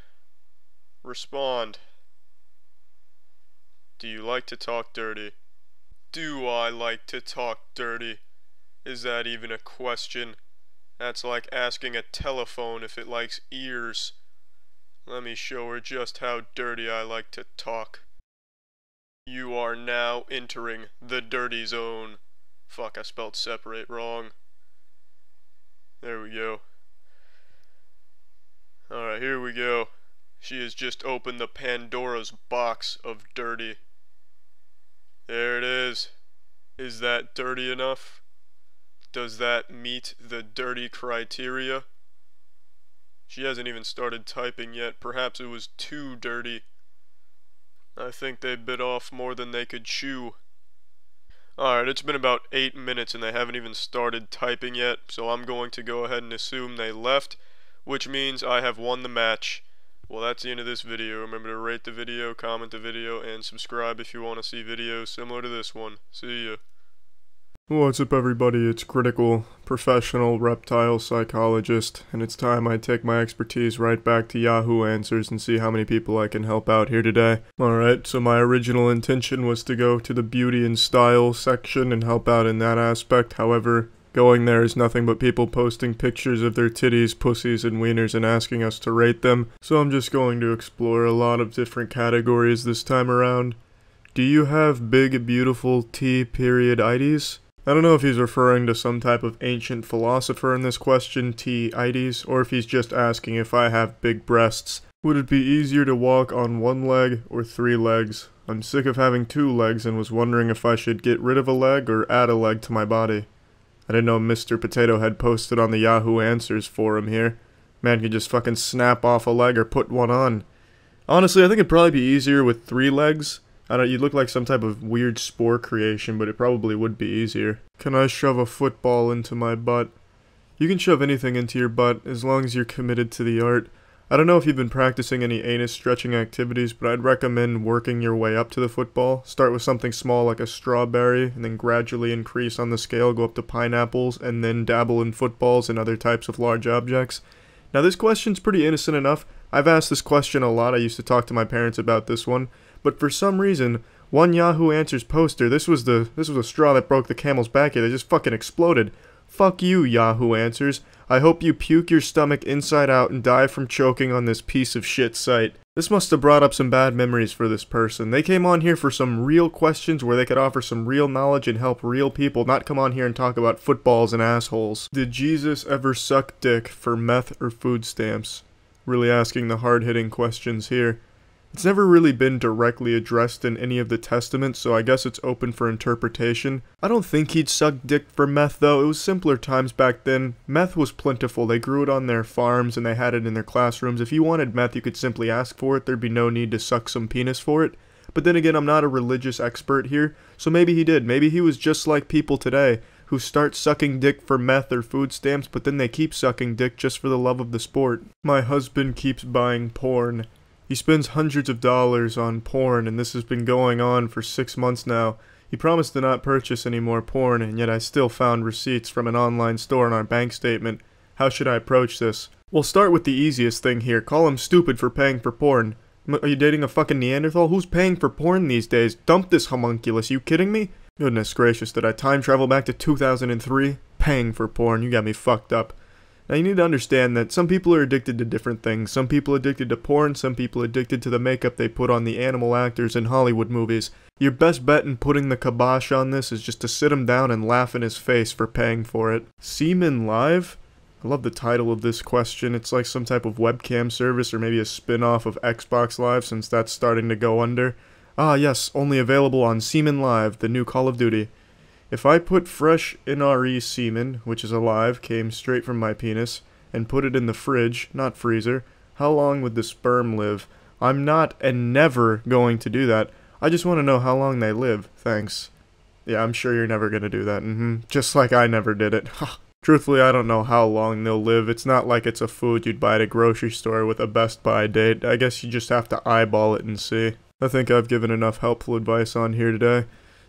respond. Do you like to talk dirty? Do I like to talk dirty? Is that even a question? That's like asking a telephone if it likes ears. Let me show her just how dirty I like to talk. You are now entering the dirty zone. Fuck, I spelled separate wrong. There we go. Alright, here we go. She has just opened the Pandora's box of dirty. There it is. Is that dirty enough? Does that meet the dirty criteria? She hasn't even started typing yet. Perhaps it was too dirty. I think they bit off more than they could chew. Alright, it's been about 8 minutes and they haven't even started typing yet, so I'm going to go ahead and assume they left, which means I have won the match. Well, that's the end of this video. Remember to rate the video, comment the video, and subscribe if you want to see videos similar to this one. See ya. What's up everybody, it's Critical, professional reptile psychologist, and it's time I take my expertise right back to Yahoo Answers and see how many people I can help out here today. Alright, so my original intention was to go to the beauty and style section and help out in that aspect. However, going there is nothing but people posting pictures of their titties, pussies, and wieners and asking us to rate them, so I'm just going to explore a lot of different categories this time around. Do you have big, beautiful T-ides? I don't know if he's referring to some type of ancient philosopher in this question, T-ides, or if he's just asking if I have big breasts. Would it be easier to walk on one leg or 3 legs? I'm sick of having 2 legs and was wondering if I should get rid of a leg or add a leg to my body. I didn't know Mr. Potato Head posted on the Yahoo Answers forum here. Man could just fucking snap off a leg or put one on. Honestly, I think it'd probably be easier with 3 legs. I don't know, you'd look like some type of weird spore creation, but it probably would be easier. Can I shove a football into my butt? You can shove anything into your butt, as long as you're committed to the art. I don't know if you've been practicing any anus stretching activities, but I'd recommend working your way up to the football. Start with something small like a strawberry, and then gradually increase on the scale, go up to pineapples, and then dabble in footballs and other types of large objects. Now this question's pretty innocent enough. I've asked this question a lot. I used to talk to my parents about this one. But for some reason, one Yahoo Answers poster, this was a straw that broke the camel's back here, they just fucking exploded. Fuck you, Yahoo Answers. I hope you puke your stomach inside out and die from choking on this piece of shit site. This must have brought up some bad memories for this person. They came on here for some real questions where they could offer some real knowledge and help real people, not come on here and talk about footballs and assholes. Did Jesus ever suck dick for meth or food stamps? Really asking the hard-hitting questions here. It's never really been directly addressed in any of the testaments, so I guess it's open for interpretation. I don't think he'd suck dick for meth, though. It was simpler times back then. Meth was plentiful. They grew it on their farms and they had it in their classrooms. If you wanted meth, you could simply ask for it. There'd be no need to suck some penis for it. But then again, I'm not a religious expert here, so maybe he did. Maybe he was just like people today, who start sucking dick for meth or food stamps, but then they keep sucking dick just for the love of the sport. My husband keeps buying porn. He spends hundreds of dollars on porn, and this has been going on for 6 months now. He promised to not purchase any more porn, and yet I still found receipts from an online store on our bank statement. How should I approach this? We'll start with the easiest thing here. Call him stupid for paying for porn. Are you dating a fucking Neanderthal? Who's paying for porn these days? Dump this homunculus. You kidding me? Goodness gracious, did I time travel back to 2003? Paying for porn, you got me fucked up. Now you need to understand that some people are addicted to different things. Some people addicted to porn, some people addicted to the makeup they put on the animal actors in Hollywood movies. Your best bet in putting the kibosh on this is just to sit him down and laugh in his face for paying for it. Semen Live? I love the title of this question. It's like some type of webcam service or maybe a spin-off of Xbox Live since that's starting to go under. Ah yes, only available on Semen Live, the new Call of Duty. If I put fresh NRE semen, which is alive, came straight from my penis, and put it in the fridge, not freezer, how long would the sperm live? I'm not and never going to do that. I just want to know how long they live. Thanks. Yeah, I'm sure you're never gonna do that. Just like I never did it. Truthfully, I don't know how long they'll live. It's not like it's a food you'd buy at a grocery store with a Best Buy date. I guess you just have to eyeball it and see. I think I've given enough helpful advice on here today.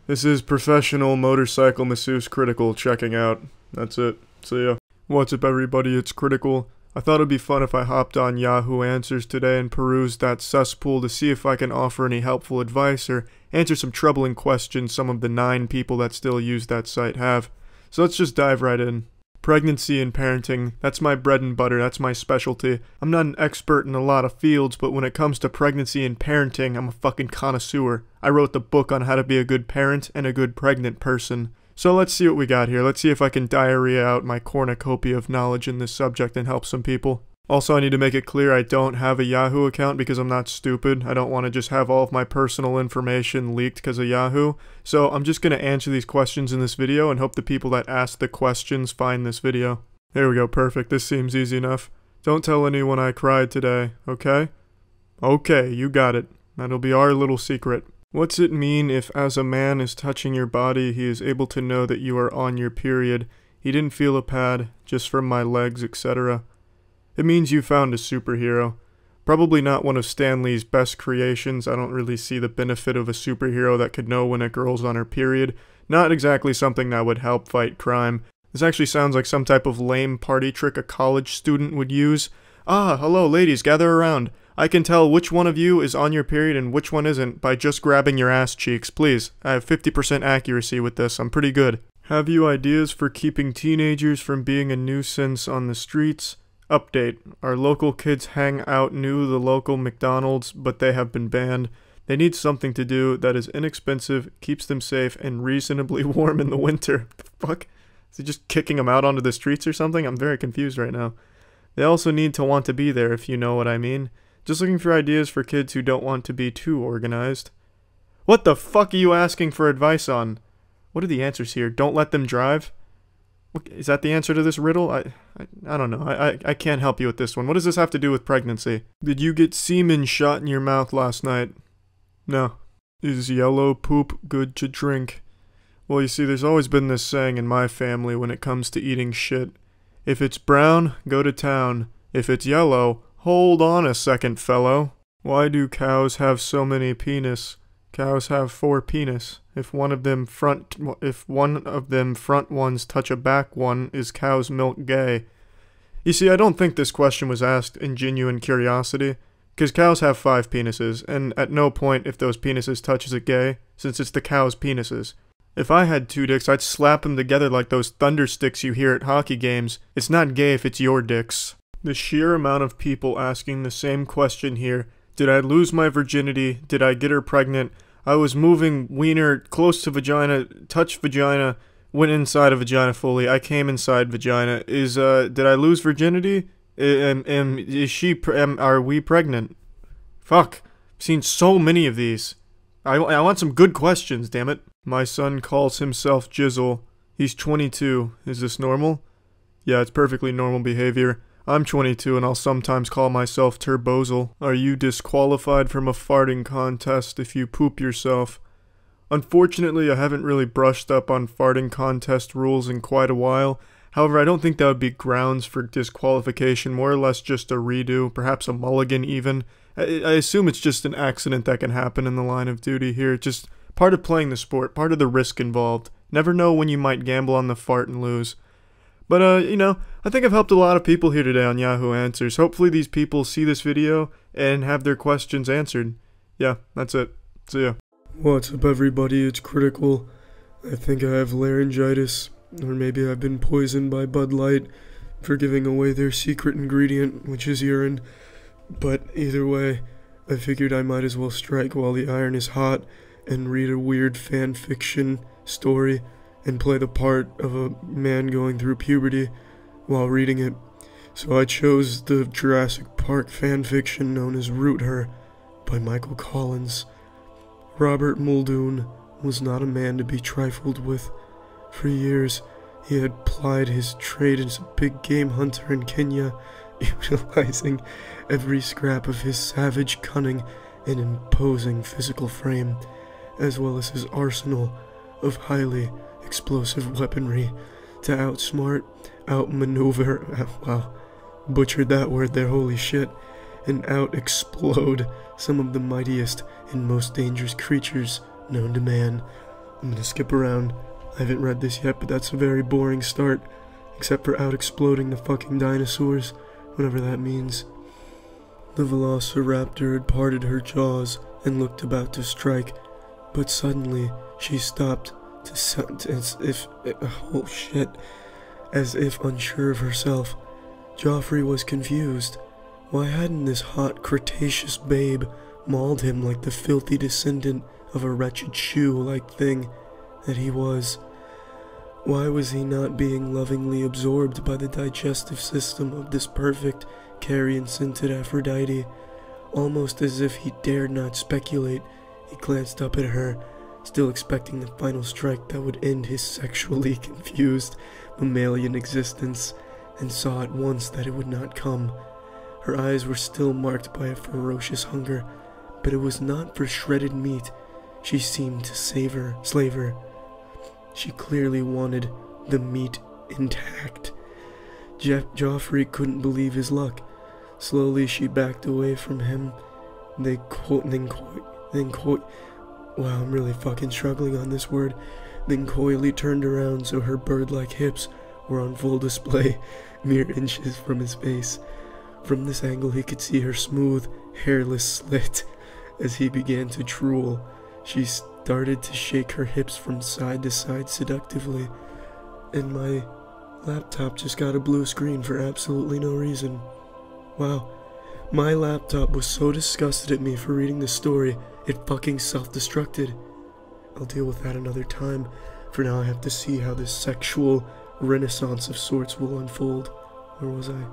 This is Professional Motorcycle Masseuse Critical checking out. That's it. See ya. What's up everybody, it's Critical. I thought it'd be fun if I hopped on Yahoo Answers today and perused that cesspool to see if I can offer any helpful advice or answer some troubling questions some of the 9 people that still use that site have. So let's just dive right in. Pregnancy and parenting, that's my bread and butter, that's my specialty. I'm not an expert in a lot of fields, but when it comes to pregnancy and parenting, I'm a fucking connoisseur. I wrote the book on how to be a good parent and a good pregnant person. So let's see what we got here. Let's see if I can diarrhea out my cornucopia of knowledge in this subject and help some people. Also, I need to make it clear I don't have a Yahoo account because I'm not stupid. I don't want to just have all of my personal information leaked because of Yahoo. So I'm just going to answer these questions in this video and hope the people that ask the questions find this video. There we go, perfect. This seems easy enough. Don't tell anyone I cried today, okay? Okay, you got it. That'll be our little secret. What's it mean if as a man is touching your body, he is able to know that you are on your period? He didn't feel a pad, just from my legs, etc. It means you found a superhero. Probably not one of Stan Lee's best creations. I don't really see the benefit of a superhero that could know when a girl's on her period. Not exactly something that would help fight crime. This actually sounds like some type of lame party trick a college student would use. Ah, hello ladies, gather around. I can tell which one of you is on your period and which one isn't by just grabbing your ass cheeks. Please, I have 50% accuracy with this. I'm pretty good. Have you ideas for keeping teenagers from being a nuisance on the streets? Update. Our local kids hang out near the local McDonald's, but they have been banned. They need something to do that is inexpensive, keeps them safe, and reasonably warm in the winter. The fuck? Is he just kicking them out onto the streets or something? I'm very confused right now. They also need to want to be there, if you know what I mean. Just looking for ideas for kids who don't want to be too organized. What the fuck are you asking for advice on? What are the answers here? Don't let them drive? Is that the answer to this riddle? I don't know. I can't help you with this one. What does this have to do with pregnancy? Did you get semen shot in your mouth last night? No. Is yellow poop good to drink? Well, you see, there's always been this saying in my family when it comes to eating shit. If it's brown, go to town. If it's yellow, hold on a second, fellow. Why do cows have so many penis? Cows have 4 penis. If one of them front ones touch a back one, is cow's milk gay? You see, I don't think this question was asked in genuine curiosity, because cows have 5 penises, and at no point if those penises touch is it gay, since it's the cow's penises. If I had 2 dicks, I'd slap them together like those thunder sticks you hear at hockey games. It's not gay if it's your dicks. The sheer amount of people asking the same question here. Did I lose my virginity? Did I get her pregnant? I was moving wiener close to vagina, touched vagina, went inside a vagina fully. I came inside vagina. Did I lose virginity? Are we pregnant? Fuck. I've seen so many of these. I want some good questions, damn it. My son calls himself Jizzle. He's 22. Is this normal? Yeah, it's perfectly normal behavior. I'm 22 and I'll sometimes call myself Turbozal. Are you disqualified from a farting contest if you poop yourself? Unfortunately, I haven't really brushed up on farting contest rules in quite a while. However, I don't think that would be grounds for disqualification, more or less just a redo, perhaps a mulligan even. I assume it's just an accident that can happen in the line of duty here, just part of playing the sport, part of the risk involved. Never know when you might gamble on the fart and lose. But, you know, I think I've helped a lot of people here today on Yahoo Answers. Hopefully these people see this video and have their questions answered. Yeah, that's it. See ya. What's up, everybody? It's Critical. I think I have laryngitis, or maybe I've been poisoned by Bud Light for giving away their secret ingredient, which is urine. But either way, I figured I might as well strike while the iron is hot and read a weird fan fiction story and play the part of a man going through puberty while reading it. So I chose the Jurassic Park fan fiction known as Root Her by Michael Collins. Robert Muldoon was not a man to be trifled with. For years, he had plied his trade as a big game hunter in Kenya, utilizing every scrap of his savage cunning and imposing physical frame, as well as his arsenal of highly explosive weaponry to outsmart, outmaneuver, wow, butchered that word there, holy shit, and out-explode some of the mightiest and most dangerous creatures known to man. I'm gonna skip around. I haven't read this yet, but that's a very boring start, except for out-exploding the fucking dinosaurs, whatever that means. The velociraptor had parted her jaws and looked about to strike, but suddenly she stopped as if unsure of herself. Joffrey was confused. Why hadn't this hot Cretaceous babe mauled him like the filthy descendant of a wretched shoe-like thing that he was? Why was he not being lovingly absorbed by the digestive system of this perfect, carrion-scented Aphrodite? Almost as if he dared not speculate, he glanced up at her, still expecting the final strike that would end his sexually confused mammalian existence, and saw at once that it would not come. Her eyes were still marked by a ferocious hunger, but it was not for shredded meat she seemed to savor. She clearly wanted the meat intact. Joffrey couldn't believe his luck. Slowly she backed away from him. Wow, I'm really fucking struggling on this word. Then coyly turned around so her bird-like hips were on full display, mere inches from his face. From this angle he could see her smooth, hairless slit. As he began to drool, she started to shake her hips from side to side seductively, and my laptop just got a blue screen for absolutely no reason. Wow, my laptop was so disgusted at me for reading this story, it fucking self-destructed. I'll deal with that another time. For now I have to see how this sexual renaissance of sorts will unfold. Where was I?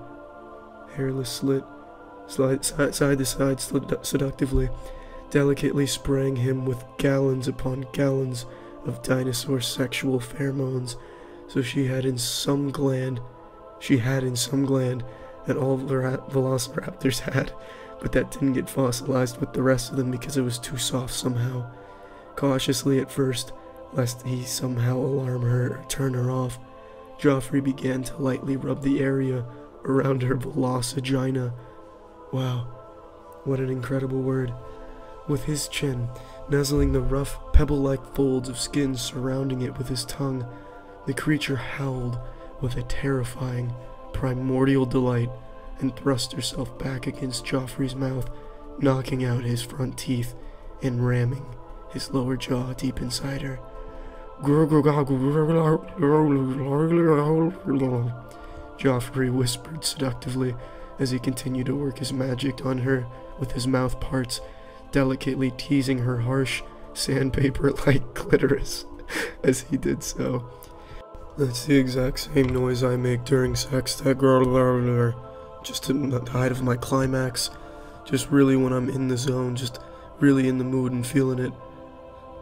Hairless slit, side to side seductively, delicately spraying him with gallons upon gallons of dinosaur sexual pheromones, so she had in some gland that all velociraptors had, but that didn't get fossilized with the rest of them because it was too soft somehow. Cautiously at first, lest he somehow alarm her or turn her off, Joffrey began to lightly rub the area around her velocigina. Wow, what an incredible word. With his chin, nuzzling the rough, pebble-like folds of skin surrounding it with his tongue, the creature howled with a terrifying, primordial delight and thrust herself back against Joffrey's mouth, knocking out his front teeth and ramming his lower jaw deep inside her. Joffrey whispered seductively as he continued to work his magic on her with his mouth parts, delicately teasing her harsh, sandpaper-like clitoris as he did so. That's the exact same noise I make during sex, that just in the height of my climax, just really when I'm in the zone, just really in the mood and feeling it.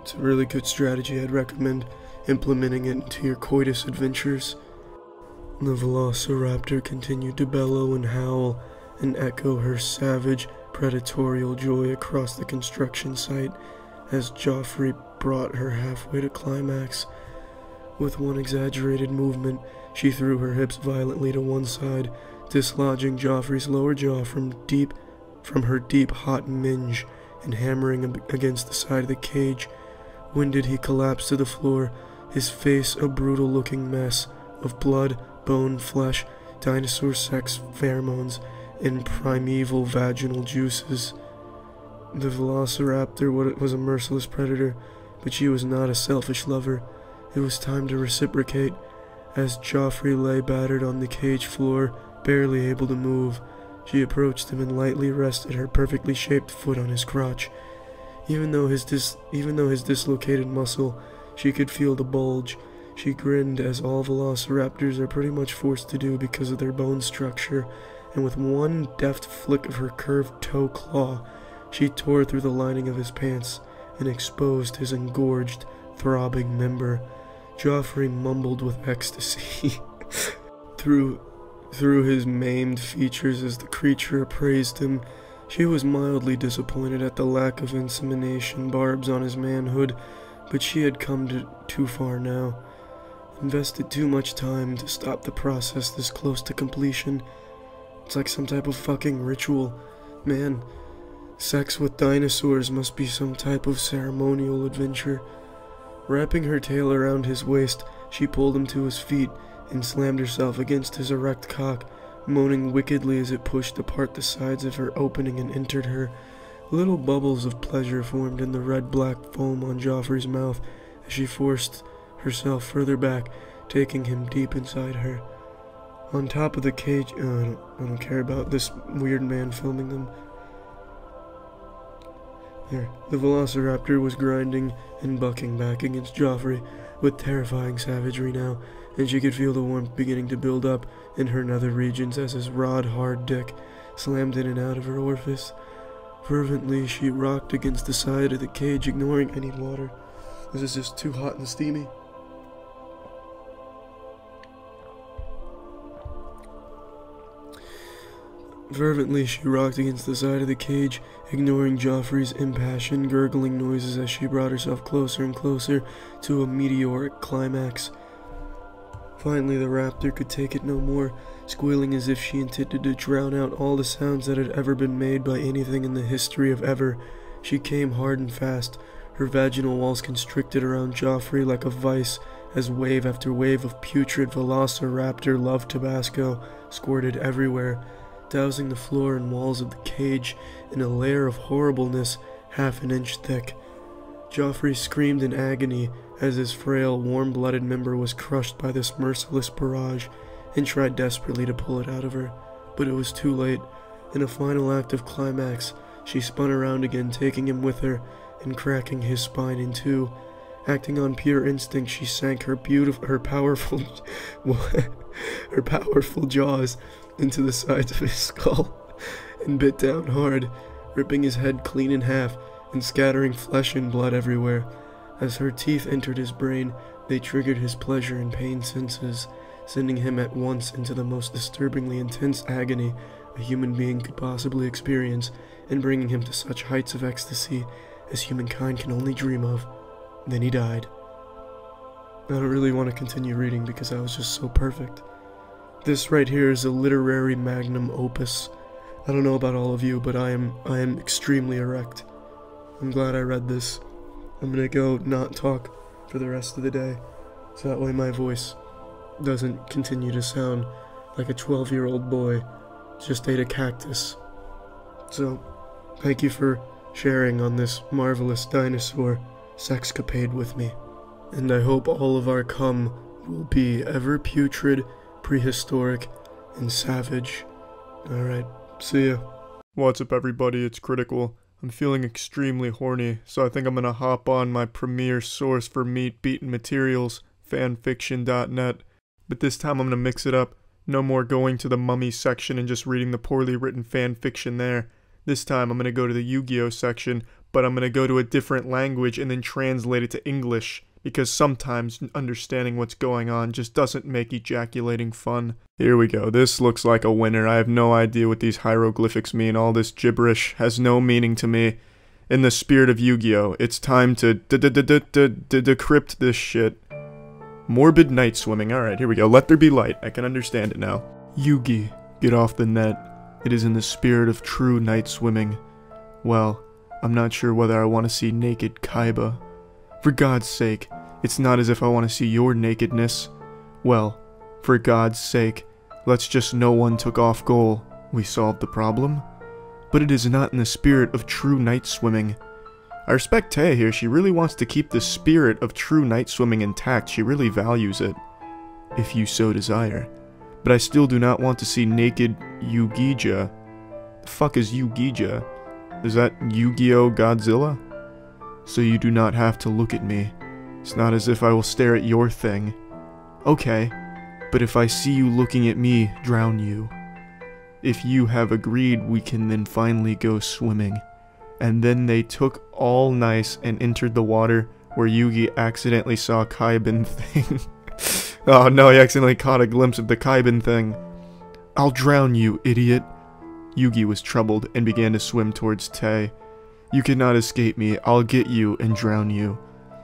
It's a really good strategy. I'd recommend implementing it into your coitus adventures. The velociraptor continued to bellow and howl and echo her savage, predatorial joy across the construction site as Joffrey brought her halfway to climax. With one exaggerated movement, she threw her hips violently to one side, dislodging Joffrey's lower jaw from her deep hot minge and hammering against the side of the cage. Winded, he collapsed to the floor, his face a brutal-looking mess of blood, bone, flesh, dinosaur sex pheromones, and primeval vaginal juices. The velociraptor was a merciless predator, but she was not a selfish lover. It was time to reciprocate. As Joffrey lay battered on the cage floor, barely able to move, she approached him and lightly rested her perfectly shaped foot on his crotch. Even though his dislocated muscle, she could feel the bulge. She grinned, as all velociraptors are pretty much forced to do because of their bone structure, and with one deft flick of her curved toe claw, she tore through the lining of his pants and exposed his engorged, throbbing member. Joffrey mumbled with ecstasy through his maimed features as the creature appraised him. She was mildly disappointed at the lack of insemination barbs on his manhood, but she had come too far now. Invested too much time to stop the process this close to completion. It's like some type of fucking ritual. Man, sex with dinosaurs must be some type of ceremonial adventure. Wrapping her tail around his waist, she pulled him to his feet and slammed herself against his erect cock, moaning wickedly as it pushed apart the sides of her opening and entered her. Little bubbles of pleasure formed in the red-black foam on Joffrey's mouth as she forced herself further back, taking him deep inside her. On top of the cage, I don't care about this weird man filming them. There, the velociraptor was grinding and bucking back against Joffrey with terrifying savagery now, and she could feel the warmth beginning to build up in her nether regions as his rod-hard dick slammed in and out of her orifice. Fervently, she rocked against the side of the cage, ignoring any water. This is just too hot and steamy. Fervently, she rocked against the side of the cage, ignoring Joffrey's impassioned, gurgling noises as she brought herself closer and closer to a meteoric climax. Finally, the raptor could take it no more, squealing as if she intended to drown out all the sounds that had ever been made by anything in the history of ever. She came hard and fast, her vaginal walls constricted around Joffrey like a vice, as wave after wave of putrid velociraptor love Tabasco squirted everywhere, dousing the floor and walls of the cage in a layer of horribleness half an inch thick. Joffrey screamed in agony as his frail, warm-blooded member was crushed by this merciless barrage, and tried desperately to pull it out of her, but it was too late. In a final act of climax, she spun around again, taking him with her, and cracking his spine in two. Acting on pure instinct, she sank her powerful jaws into the sides of his skull, and bit down hard, ripping his head clean in half, and scattering flesh and blood everywhere. As her teeth entered his brain, they triggered his pleasure and pain senses, sending him at once into the most disturbingly intense agony a human being could possibly experience, and bringing him to such heights of ecstasy as humankind can only dream of. Then he died. I don't really want to continue reading because that was just so perfect. This right here is a literary magnum opus. I don't know about all of you, but I am extremely erect. I'm glad I read this. I'm gonna go not talk for the rest of the day, so that way my voice doesn't continue to sound like a 12-year-old boy just ate a cactus. So, thank you for sharing on this marvelous dinosaur sexcapade with me. and I hope all of our cum will be ever putrid, prehistoric, and savage. Alright, see ya. What's up everybody, it's Critical. I'm feeling extremely horny, so I think I'm gonna hop on my premier source for meat-beaten materials, fanfiction.net. But this time I'm gonna mix it up. No more going to the mummy section and just reading the poorly written fanfiction there. This time I'm gonna go to the Yu-Gi-Oh section, but I'm gonna go to a different language and then translate it to English, because sometimes understanding what's going on just doesn't make ejaculating fun. Here we go. This looks like a winner. I have no idea what these hieroglyphics mean. All this gibberish has no meaning to me. In the spirit of Yu-Gi-Oh, it's time to decrypt this shit. Morbid night swimming. Alright, here we go. Let there be light. I can understand it now. Yugi, get off the net. It is in the spirit of true night swimming. Well, I'm not sure whether I want to see naked Kaiba. For God's sake, it's not as if I want to see your nakedness. Well, for God's sake, let's just no one took off goal. We solved the problem. But it is not in the spirit of true night swimming. I respect Taya here. She really wants to keep the spirit of true night swimming intact. She really values it. If you so desire. But I still do not want to see naked Yugija. The fuck is Yugija? Is that Yu-Gi-Oh Godzilla? So you do not have to look at me. It's not as if I will stare at your thing. Okay, but if I see you looking at me, drown you. If you have agreed, we can then finally go swimming. And then they took all nice and entered the water, where Yugi accidentally saw Kaiban thing. Oh no, he accidentally caught a glimpse of the Kaiban thing. I'll drown you, idiot. Yugi was troubled and began to swim towards Tay. You cannot escape me. I'll get you and drown you.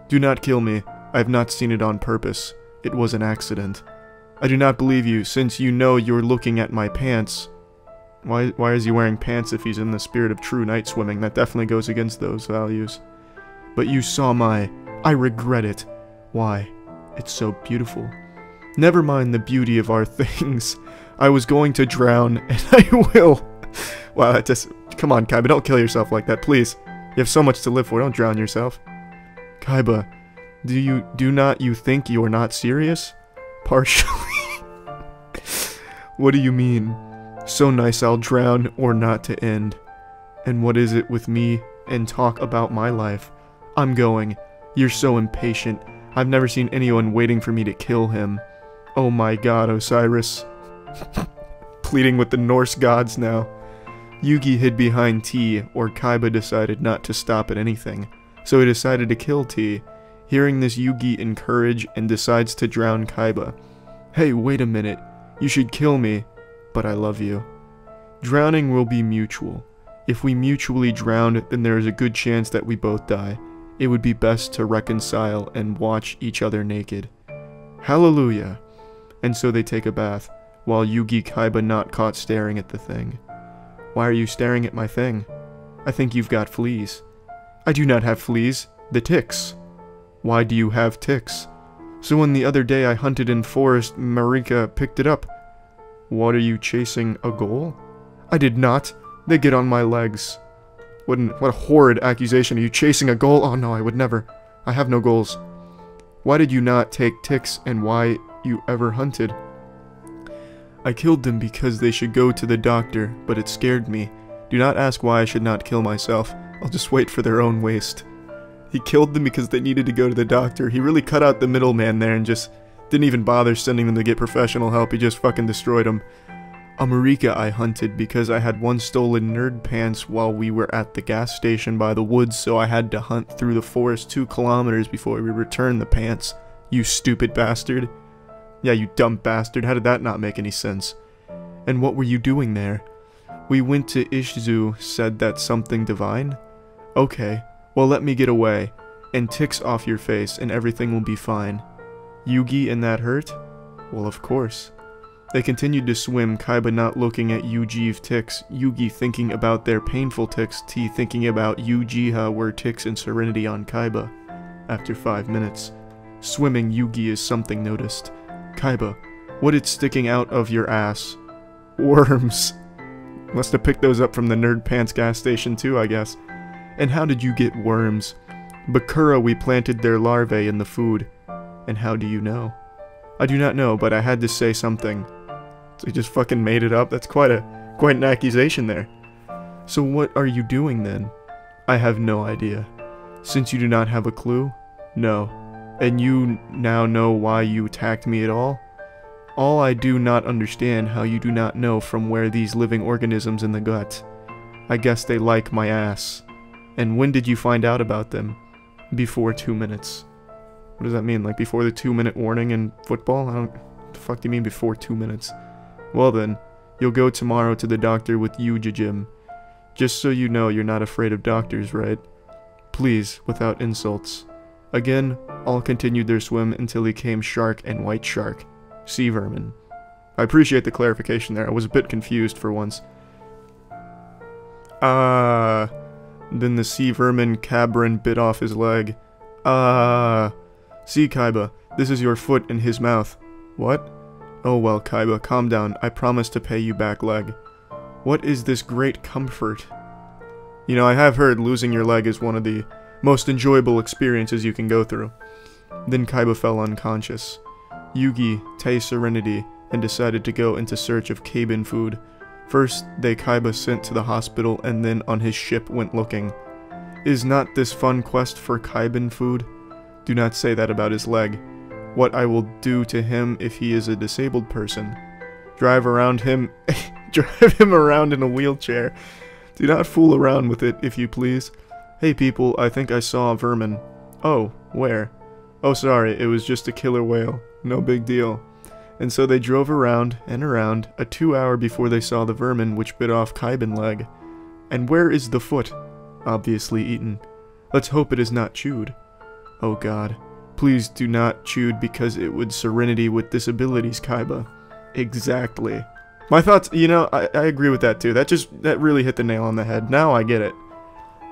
Do not kill me. I have not seen it on purpose. It was an accident. I do not believe you, since you know you're looking at my pants. Why is he wearing pants if he's in the spirit of true night swimming? That definitely goes against those values. But you saw my... I regret it. Why? It's so beautiful. Never mind the beauty of our things. I was going to drown, and I will. Wow, that just... Come on, Kaiba, don't kill yourself like that, please. You have so much to live for, don't drown yourself. Kaiba, do not you think you are not serious? Partially. What do you mean? So nice I'll drown or not to end. And what is it with me and talk about my life? I'm going. You're so impatient. I've never seen anyone waiting for me to kill him. Oh my god, Osiris. Pleading with the Norse gods now. Yugi hid behind T, or Kaiba decided not to stop at anything. So he decided to kill T. Hearing this, Yugi encourages and decides to drown Kaiba. Hey, wait a minute. You should kill me. But I love you. Drowning will be mutual. If we mutually drown, then there is a good chance that we both die. It would be best to reconcile and watch each other naked. Hallelujah. And so they take a bath, while Yugi Kaiba not caught staring at the thing. Why are you staring at my thing? I think you've got fleas. I do not have fleas. The ticks. Why do you have ticks? So when the other day I hunted in forest, Marika picked it up. What are you chasing, a goal? I did not. They get on my legs. What a horrid accusation. Are you chasing a goal? Oh no, I would never. I have no goals. Why did you not take ticks and why you ever hunted? I killed them because they should go to the doctor, but it scared me. Do not ask why I should not kill myself. I'll just wait for their own waste. He killed them because they needed to go to the doctor. He really cut out the middleman there and just didn't even bother sending them to get professional help. He just fucking destroyed them. America I hunted because I had one stolen nerd pants while we were at the gas station by the woods, so I had to hunt through the forest 2 kilometers before we returned the pants. You stupid bastard. Yeah, you dumb bastard. How did that not make any sense? And what were you doing there? We went to Ishzu, said that something divine? Okay, well let me get away, and ticks off your face and everything will be fine. Yugi and that hurt? Well, of course. They continued to swim, Kaiba not looking at Yuji's ticks, Yugi thinking about their painful ticks, T thinking about Ujiha were ticks and serenity on Kaiba. After 5 minutes. Swimming, Yugi is something noticed. Kaiba, what is sticking out of your ass? Worms. Must have picked those up from the Nerd Pants gas station too, I guess. And how did you get worms? Bakura we planted their larvae in the food. And how do you know? I do not know, but I had to say something. So he just fucking made it up? That's quite an accusation there. So what are you doing then? I have no idea. Since you do not have a clue? No. And you now know why you attacked me at all? All I do not understand how you do not know from where these living organisms in the gut. I guess they like my ass. And when did you find out about them? Before 2 minutes. What does that mean? Like before the 2-minute warning in football? What the fuck do you mean before 2 minutes? Well then, you'll go tomorrow to the doctor with Jim. Just so you know, you're not afraid of doctors, right? Please, without insults. Again, all continued their swim until he came shark and white shark. Sea vermin. I appreciate the clarification there. I was a bit confused for once. Then the sea vermin Cabrin bit off his leg. See, Kaiba, this is your foot in his mouth. What? Oh well, Kaiba, calm down. I promise to pay you back leg. What is this great comfort? You know, I have heard losing your leg is one of the most enjoyable experiences you can go through. Then Kaiba fell unconscious. Yugi, tasted serenity, and decided to go into search of cabin food. First, they Kaiba sent to the hospital and then on his ship went looking. Is not this fun quest for cabin food? Do not say that about his leg. What I will do to him if he is a disabled person. Drive him around in a wheelchair. Do not fool around with it, if you please. Hey people, I think I saw a vermin. Oh, where? Oh sorry, it was just a killer whale. No big deal. And so they drove around and around, a 2 hour before they saw the vermin which bit off Kaiban leg. And where is the foot? Obviously eaten. Let's hope it is not chewed. Oh god. Please do not chewed because it would serenity with disabilities, Kaiba. Exactly. My thoughts, you know, I agree with that too. That really hit the nail on the head. Now I get it.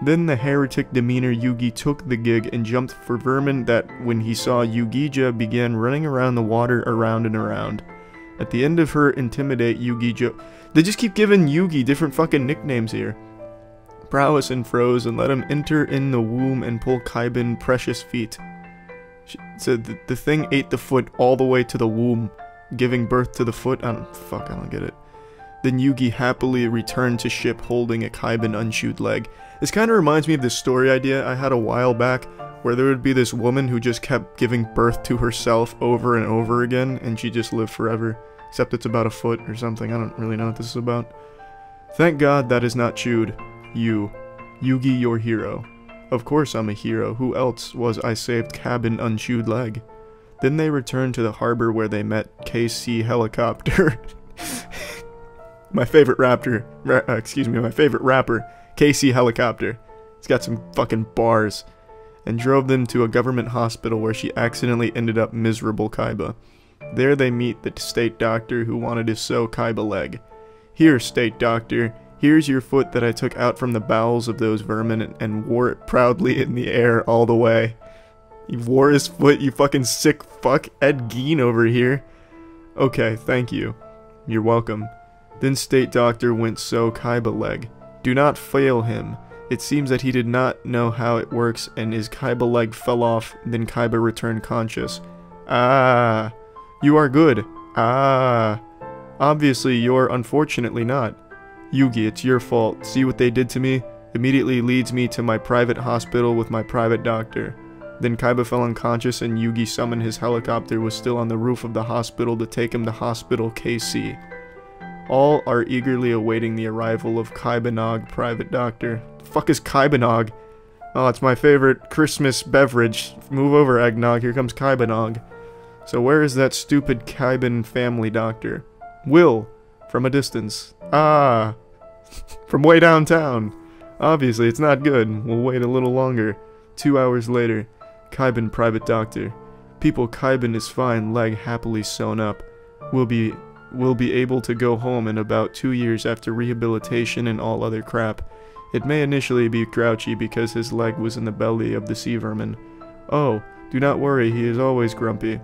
Then the heretic demeanor Yugi took the gig and jumped for vermin that, when he saw Yugija, began running around the water around and around. At the end of her intimidate Yugija... They just keep giving Yugi different fucking nicknames here. Prowess and froze and let him enter in the womb and pull Kaiban precious feet. So the thing ate the foot all the way to the womb, giving birth to the foot. I don't get it. Then Yugi happily returned to ship holding a Kaiban unchewed leg. This kind of reminds me of this story idea I had a while back, where there would be this woman who just kept giving birth to herself over and over again, and she just lived forever. Except it's about a foot or something. I don't really know what this is about. Thank God that is not chewed. You. Yugi, your hero. Of course I'm a hero. Who else was I saved Cabin unchewed leg? Then they returned to the harbor where they met KC Helicopter. My favorite rapper, KC Helicopter. He's got some fucking bars. And drove them to a government hospital where she accidentally ended up miserable Kaiba. There they meet the state doctor who wanted to sew Kaiba leg. Here, state doctor, here's your foot that I took out from the bowels of those vermin and wore it proudly in the air all the way. You wore his foot, you fucking sick fuck. Ed Gein over here. Okay, thank you. You're welcome. Then state doctor went sew Kaiba leg. Do not fail him. It seems that he did not know how it works and his Kaiba leg fell off, then Kaiba returned conscious. Ah, you are good. Ah, obviously you're unfortunately not. Yugi, it's your fault. See what they did to me? Immediately leads me to my private hospital with my private doctor. Then Kaiba fell unconscious and Yugi summoned his helicopter was still on the roof of the hospital to take him to Hospital KC. All are eagerly awaiting the arrival of Kaibanog, private doctor. The fuck is Kaibanog? Oh, it's my favorite Christmas beverage. Move over, eggnog. Here comes Kaibanog. So where is that stupid Kaiban family doctor? Will, from a distance. Ah, from way downtown. Obviously, it's not good. We'll wait a little longer. 2 hours later, Kaiban private doctor. People, Kaiban is fine, leg happily sewn up. Will be able to go home in about 2 years after rehabilitation and all other crap. It may initially be grouchy because his leg was in the belly of the sea vermin. Oh, do not worry, he is always grumpy.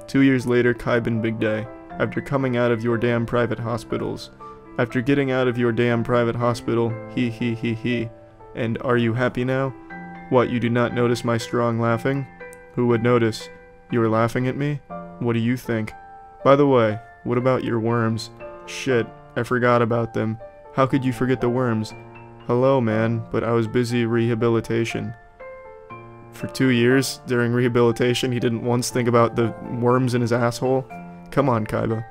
2 years later, Kaiban big day. After coming out of your damn private hospitals. After getting out of your damn private hospital, he. And are you happy now? What, you do not notice my strong laughing? Who would notice? You were laughing at me? What do you think? By the way, what about your worms? Shit, I forgot about them. How could you forget the worms? Hello, man, but I was busy rehabilitation. For 2 years, during rehabilitation, he didn't once think about the worms in his asshole? Come on, Kaiba.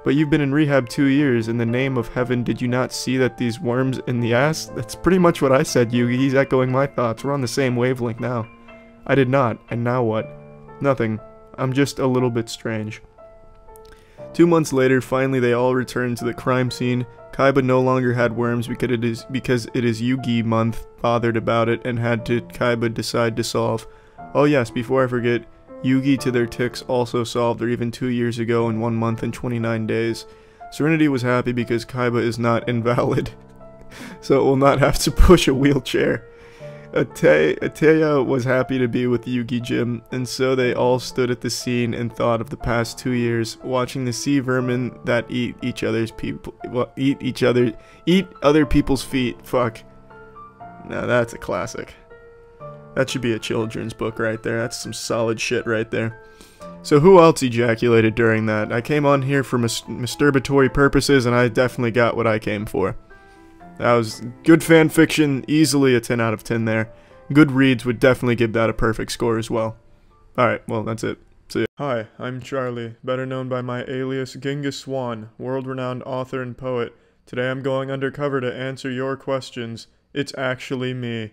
But you've been in rehab 2 years. In the name of heaven, did you not see that these worms in the ass? That's pretty much what I said, Yugi. He's echoing my thoughts. We're on the same wavelength now. I did not, and now what? Nothing. I'm just a little bit strange. 2 months later, finally they all returned to the crime scene. Kaiba no longer had worms because it is Yugi month, bothered about it, and had to Kaiba decide to solve. Oh yes, before I forget, Yugi to their ticks also solved their even 2 years ago in 1 month and 29 days. Serenity was happy because Kaiba is not invalid, so it will not have to push a wheelchair. Ateya was happy to be with Yugi Jim, and so they all stood at the scene and thought of the past 2 years, watching the sea vermin that eat other people's feet. Fuck. Now that's a classic. That should be a children's book right there. That's some solid shit right there. So who else ejaculated during that? I came on here for masturbatory purposes, and I definitely got what I came for. That was good fan fiction, easily a 10 out of 10 there. Goodreads would definitely give that a perfect score as well. Alright, well, that's it. See ya. Hi, I'm Charlie, better known by my alias Genghis Swan, world-renowned author and poet. Today I'm going undercover to answer your questions. It's actually me.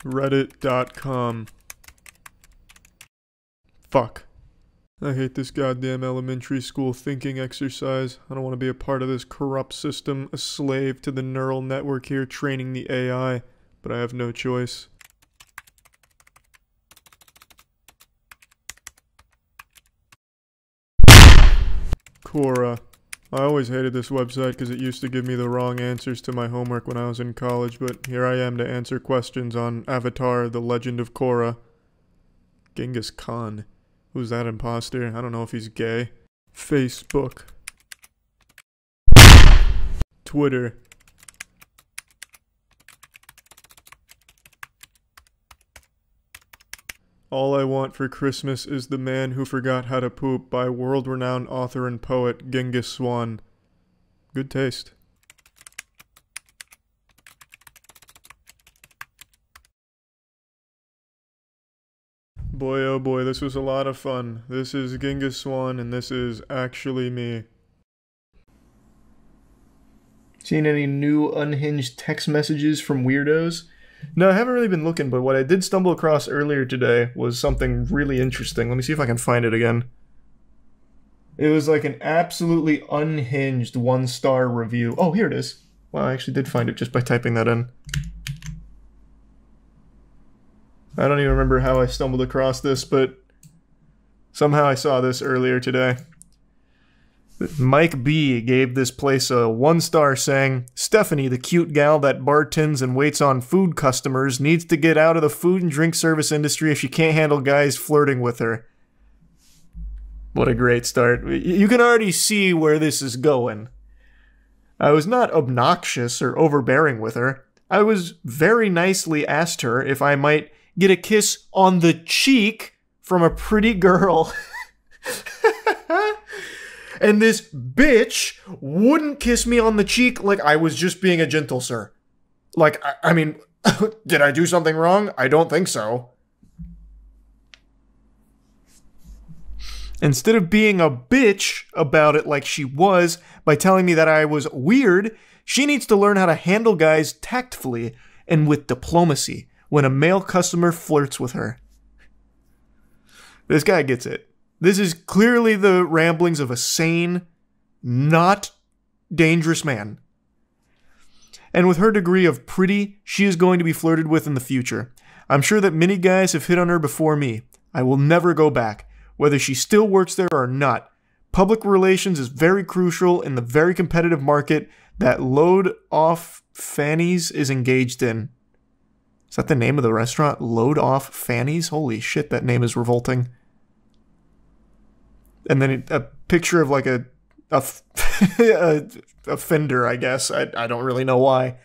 Reddit.com. Fuck. I hate this goddamn elementary school thinking exercise. I don't want to be a part of this corrupt system, a slave to the neural network here training the AI, but I have no choice. Quoara. I always hated this website because it used to give me the wrong answers to my homework when I was in college, but here I am to answer questions on Avatar, The Legend of Korra. Genghis Khan. Who's that imposter? I don't know if he's gay. Facebook. Twitter. All I Want for Christmas is The Man Who Forgot How to Poop by world-renowned author and poet Genghis Swan. Good taste. Boy oh boy, this was a lot of fun. This is Genghis Swan, and this is actually me. Seen any new unhinged text messages from weirdos? No, I haven't really been looking, but what I did stumble across earlier today was something really interesting. Let me see if I can find it again. It was like an absolutely unhinged 1-star review. Oh, here it is. Well, I actually did find it just by typing that in. I don't even remember how I stumbled across this, but somehow I saw this earlier today. Mike B gave this place a 1-star saying, Stephanie, the cute gal that bartends and waits on food customers, needs to get out of the food and drink service industry if she can't handle guys flirting with her. What a great start. You can already see where this is going. I was not obnoxious or overbearing with her. I was very nicely asked her if I might get a kiss on the cheek from a pretty girl. And this bitch wouldn't kiss me on the cheek like I was just being a gentle sir. Like, I mean, did I do something wrong? I don't think so. Instead of being a bitch about it like she was by telling me that I was weird, she needs to learn how to handle guys tactfully and with diplomacy when a male customer flirts with her. This guy gets it. This is clearly the ramblings of a sane, not dangerous man. And with her degree of pretty, she is going to be flirted with in the future. I'm sure that many guys have hit on her before me. I will never go back, whether she still works there or not. Public relations is very crucial in the very competitive market that Load Off Fannies is engaged in. Is that the name of the restaurant? Load Off Fannies? Holy shit, that name is revolting. And then a picture of like a fender, I guess. I don't really know why.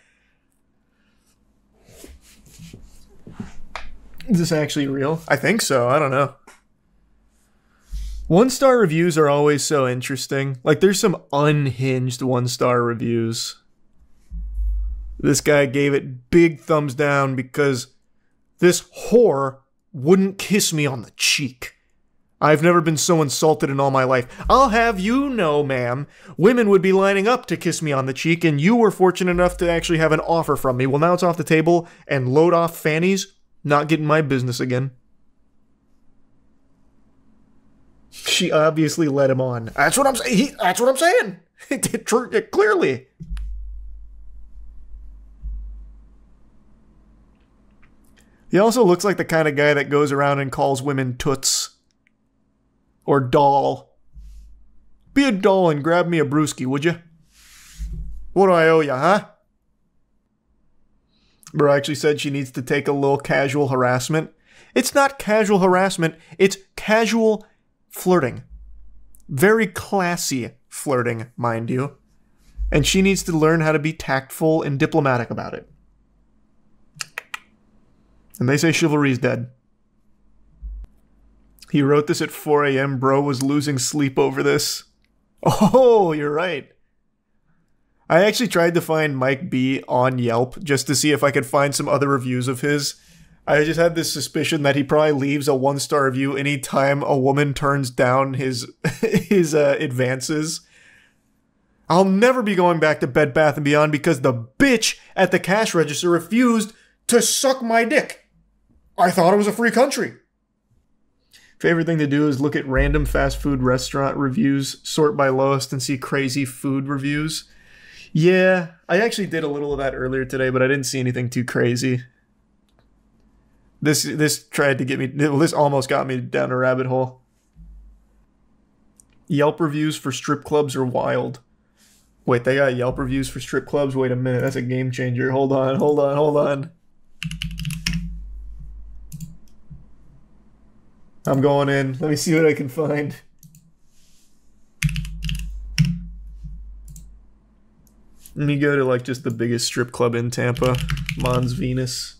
Is this actually real? I think so. I don't know. 1-star reviews are always so interesting. Like, there's some unhinged 1-star reviews. This guy gave it big thumbs down because this whore wouldn't kiss me on the cheek. I've never been so insulted in all my life. I'll have you know, ma'am, women would be lining up to kiss me on the cheek, and you were fortunate enough to actually have an offer from me. Well, now it's off the table, and load off fannies, not getting my business again. She obviously led him on. That's what I'm saying. That's what I'm saying. Clearly. He also looks like the kind of guy that goes around and calls women toots. Or doll. Be a doll and grab me a brewski, would you? What do I owe you, huh? Bro actually said she needs to take a little casual harassment. It's not casual harassment, it's casual flirting. Very classy flirting, mind you. And she needs to learn how to be tactful and diplomatic about it. And they say chivalry's dead. He wrote this at 4 a.m. Bro was losing sleep over this. Oh, you're right. I actually tried to find Mike B on Yelp just to see if I could find some other reviews of his. I just had this suspicion that he probably leaves a 1-star review anytime a woman turns down his advances. I'll never be going back to Bed Bath & Beyond because the bitch at the cash register refused to suck my dick. I thought it was a free country. Favorite thing to do is look at random fast food restaurant reviews, sort by lowest, and see crazy food reviews. Yeah, I actually did a little of that earlier today, but I didn't see anything too crazy. This tried to get me, well, this almost got me down a rabbit hole. Yelp reviews for strip clubs are wild. Wait, they got Yelp reviews for strip clubs? Wait a minute, that's a game changer. Hold on. I'm going in. Let me see what I can find. Let me go to like just the biggest strip club in Tampa, Mons Venus.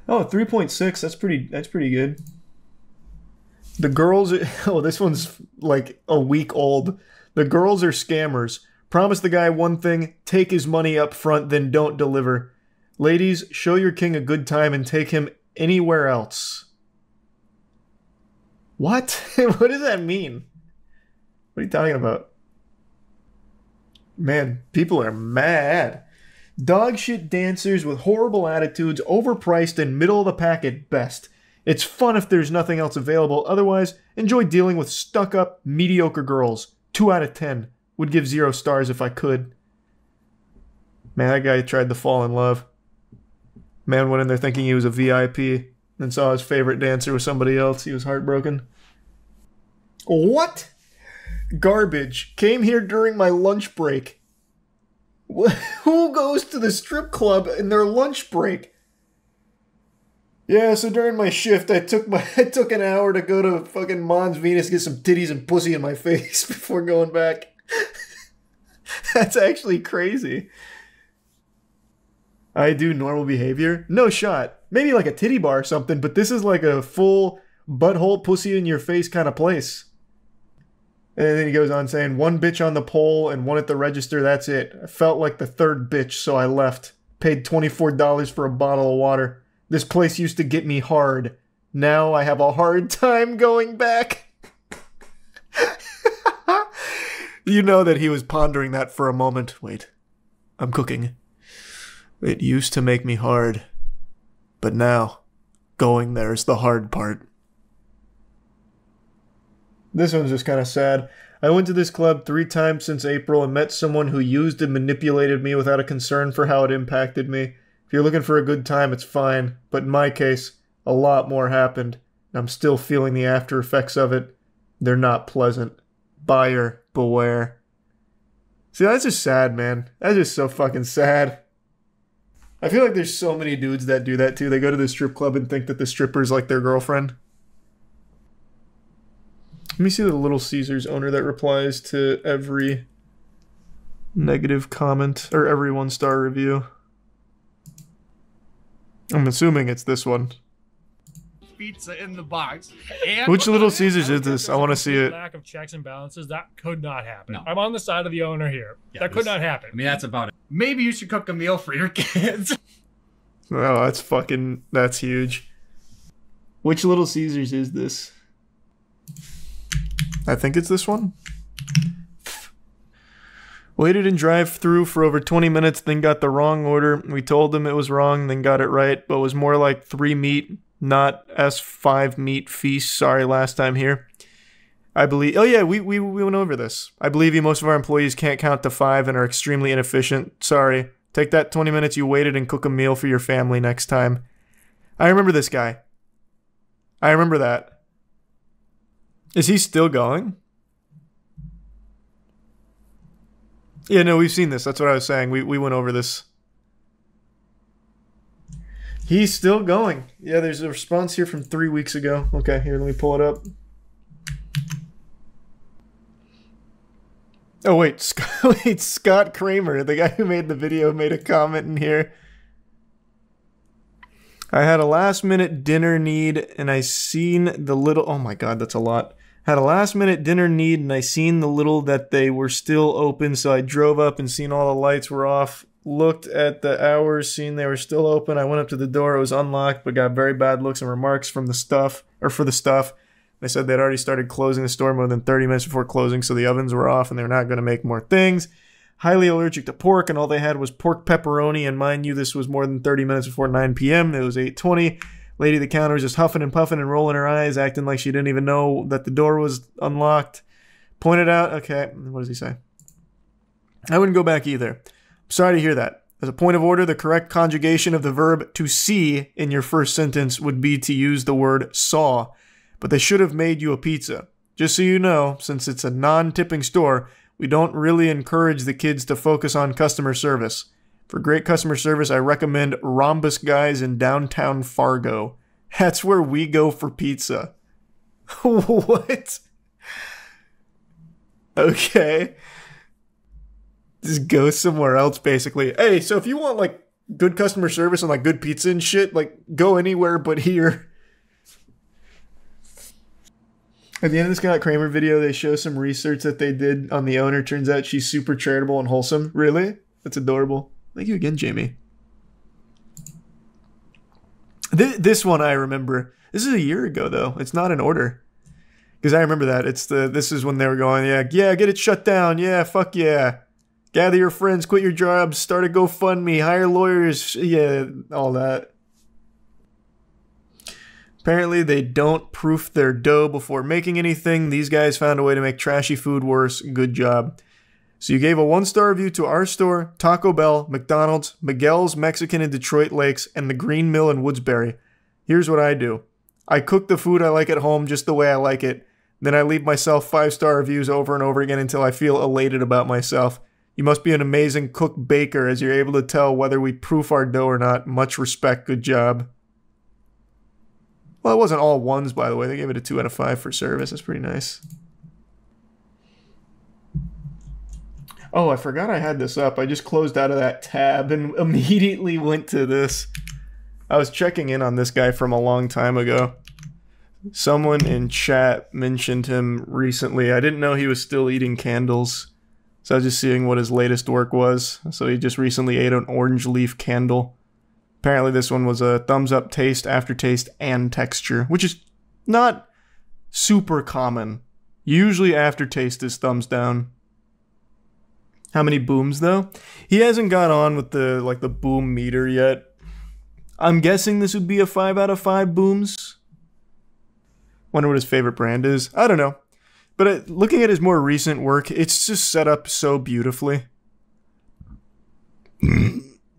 Oh, 3.6. That's pretty good. The girls are, oh, this one's like a week old. The girls are scammers. Promise the guy one thing, take his money up front, then don't deliver. Ladies, show your king a good time and take him anywhere else. What? What does that mean? What are you talking about? Man, people are mad. Dog shit dancers with horrible attitudes, overpriced and middle of the pack at best. It's fun if there's nothing else available. Otherwise, enjoy dealing with stuck-up, mediocre girls. 2 out of 10. Would give 0 stars if I could. Man, that guy tried to fall in love. Man went in there thinking he was a VIP, then saw his favorite dancer with somebody else. He was heartbroken. What? Garbage. Came here during my lunch break. Who goes to the strip club in their lunch break? Yeah, so during my shift, I took an hour to go to fucking Mons Venus, get some titties and pussy in my face before going back. That's actually crazy. I do normal behavior? No shot. Maybe like a titty bar or something, but this is like a full butthole pussy in your face kind of place. And then he goes on saying, 1 bitch on the pole and 1 at the register, that's it. I felt like the 3rd bitch, so I left. Paid $24 for a bottle of water. This place used to get me hard. Now I have a hard time going back. You know that he was pondering that for a moment. Wait, I'm cooking. It used to make me hard. But now, going there is the hard part. This one's just kind of sad. I went to this club 3 times since April and met someone who used and manipulated me without a concern for how it impacted me. If you're looking for a good time, it's fine. But in my case, a lot more happened. I'm still feeling the after effects of it. They're not pleasant. Buyer beware. See, that's just sad, man. That's just so fucking sad. I feel like there's so many dudes that do that too. They go to the strip club and think that the stripper's like their girlfriend. Let me see the Little Caesars owner that replies to every negative comment, or every 1-star review. I'm assuming it's this one. pizza in the box. And Which Little Caesars is this? I want to see it. Lack of checks and balances. That could not happen. No. I'm on the side of the owner here. Yeah, that could not happen. I mean, that's about it. Maybe you should cook a meal for your kids. Oh, that's huge. Which Little Caesars is this? I think it's this one. Waited in drive-thru for over 20 minutes, then got the wrong order. We told them it was wrong, then got it right, but was more like 3 meat, not S5 meat feast. Sorry, last time here. I believe... Oh yeah, we went over this. I believe you, most of our employees can't count to 5 and are extremely inefficient. Sorry. Take that 20 minutes you waited and cook a meal for your family next time. I remember this guy. I remember that. Is he still going? Yeah, no, we've seen this. That's what I was saying. We went over this. He's still going. Yeah, there's a response here from 3 weeks ago. Okay, here, let me pull it up. Oh, wait, Scott Kramer, the guy who made the video, made a comment in here. I had a last-minute dinner need, and I seen the little... Oh my god, that's a lot. Had a last-minute dinner need, and I seen the little that they were still open, so I drove up and seen all the lights were off. Looked at the hours, seen they were still open. I went up to the door, it was unlocked, but got very bad looks and remarks from the stuff, or for the stuff. They said they'd already started closing the store more than 30 minutes before closing, so the ovens were off and they were not going to make more things. Highly allergic to pork, and all they had was pork pepperoni, and mind you, this was more than 30 minutes before 9 p.m. It was 8:20. Lady at the counter was just huffing and puffing and rolling her eyes, acting like she didn't even know that the door was unlocked. Pointed out, okay, what does he say? I wouldn't go back either. Sorry to hear that. As a point of order, the correct conjugation of the verb to see in your first sentence would be to use the word saw. But they should have made you a pizza. Just so you know, since it's a non-tipping store, we don't really encourage the kids to focus on customer service. For great customer service, I recommend Rhombus Guys in downtown Fargo. That's where we go for pizza. What? Okay. Just go somewhere else, basically. Hey, so if you want, like, good customer service and, like, good pizza and shit, like, go anywhere but here. At the end of the Scott Kramer video, they show some research that they did on the owner. Turns out she's super charitable and wholesome. Really? That's adorable. Thank you again, Jamie. This one I remember. This is a year ago, though. It's not in order. Because I remember that. This is when they were going, yeah, get it shut down. Yeah, fuck yeah. Gather your friends, quit your jobs, start a GoFundMe, hire lawyers. Yeah, all that. Apparently, they don't proof their dough before making anything. These guys found a way to make trashy food worse. Good job. So you gave a 1-star review to our store, Taco Bell, McDonald's, Miguel's Mexican in Detroit Lakes, and the Green Mill in Woodsbury. Here's what I do. I cook the food I like at home just the way I like it. Then I leave myself 5-star reviews over and over again until I feel elated about myself. You must be an amazing cook-baker as you're able to tell whether we proof our dough or not. Much respect. Good job. Well, it wasn't all ones, by the way. They gave it a 2 out of 5 for service. That's pretty nice. Oh, I forgot I had this up. I just closed out of that tab and immediately went to this. I was checking in on this guy from a long time ago. Someone in chat mentioned him recently. I didn't know he was still eating candles. So I was just seeing what his latest work was. So he just recently ate an orange leaf candle. Apparently this one was a thumbs up taste, aftertaste, and texture, which is not super common. Usually aftertaste is thumbs down. How many booms though? He hasn't got on with the boom meter yet. I'm guessing this would be a 5 out of 5 booms. Wonder what his favorite brand is. I don't know. But looking at his more recent work, it's just set up so beautifully.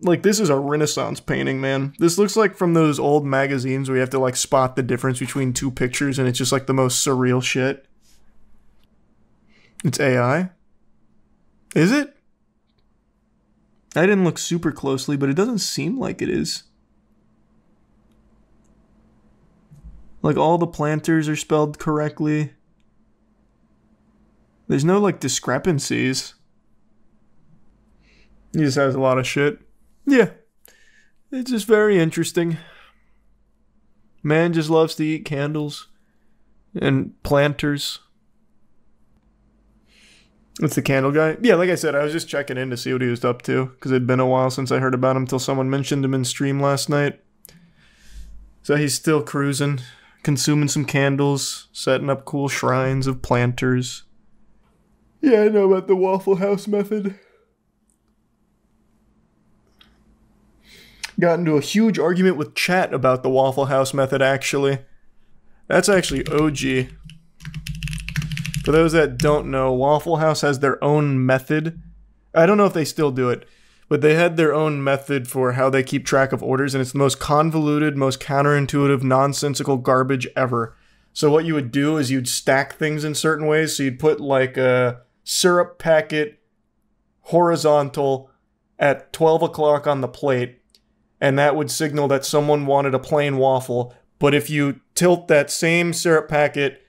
Like, this is a Renaissance painting, man. This looks like from those old magazines where you have to, like, spot the difference between two pictures, and it's just, like, the most surreal shit. It's AI? Is it? I didn't look super closely, but it doesn't seem like it is. Like, all the planters are spelled correctly. There's no, like, discrepancies. He just has a lot of shit. Yeah. It's just very interesting. Man just loves to eat candles. And planters. It's the candle guy. Yeah, like I said, I was just checking in to see what he was up to, because it'd been a while since I heard about him till someone mentioned him in stream last night. So he's still cruising, consuming some candles, setting up cool shrines of planters. Yeah, I know about the Waffle House method. Got into a huge argument with chat about the Waffle House method, actually. That's actually OG. For those that don't know, Waffle House has their own method. I don't know if they still do it, but they had their own method for how they keep track of orders, and it's the most convoluted, most counterintuitive, nonsensical garbage ever. So what you would do is you'd stack things in certain ways. So you'd put like a syrup packet horizontal at 12 o'clock on the plate, and that would signal that someone wanted a plain waffle. But if you tilt that same syrup packet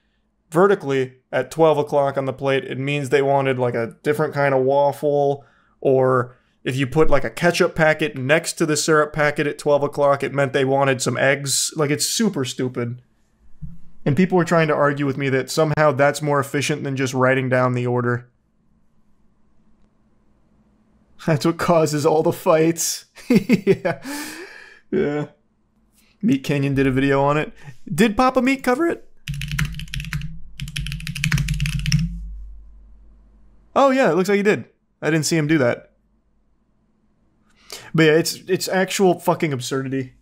vertically at 12 o'clock on the plate, it means they wanted like a different kind of waffle. Or if you put like a ketchup packet next to the syrup packet at 12 o'clock, it meant they wanted some eggs. Like, it's super stupid. And people were trying to argue with me that somehow that's more efficient than just writing down the order. That's what causes all the fights. Yeah. Yeah. Meat Canyon did a video on it. Did Papa Meat cover it? Oh yeah, it looks like he did. I didn't see him do that. But yeah, it's actual fucking absurdity.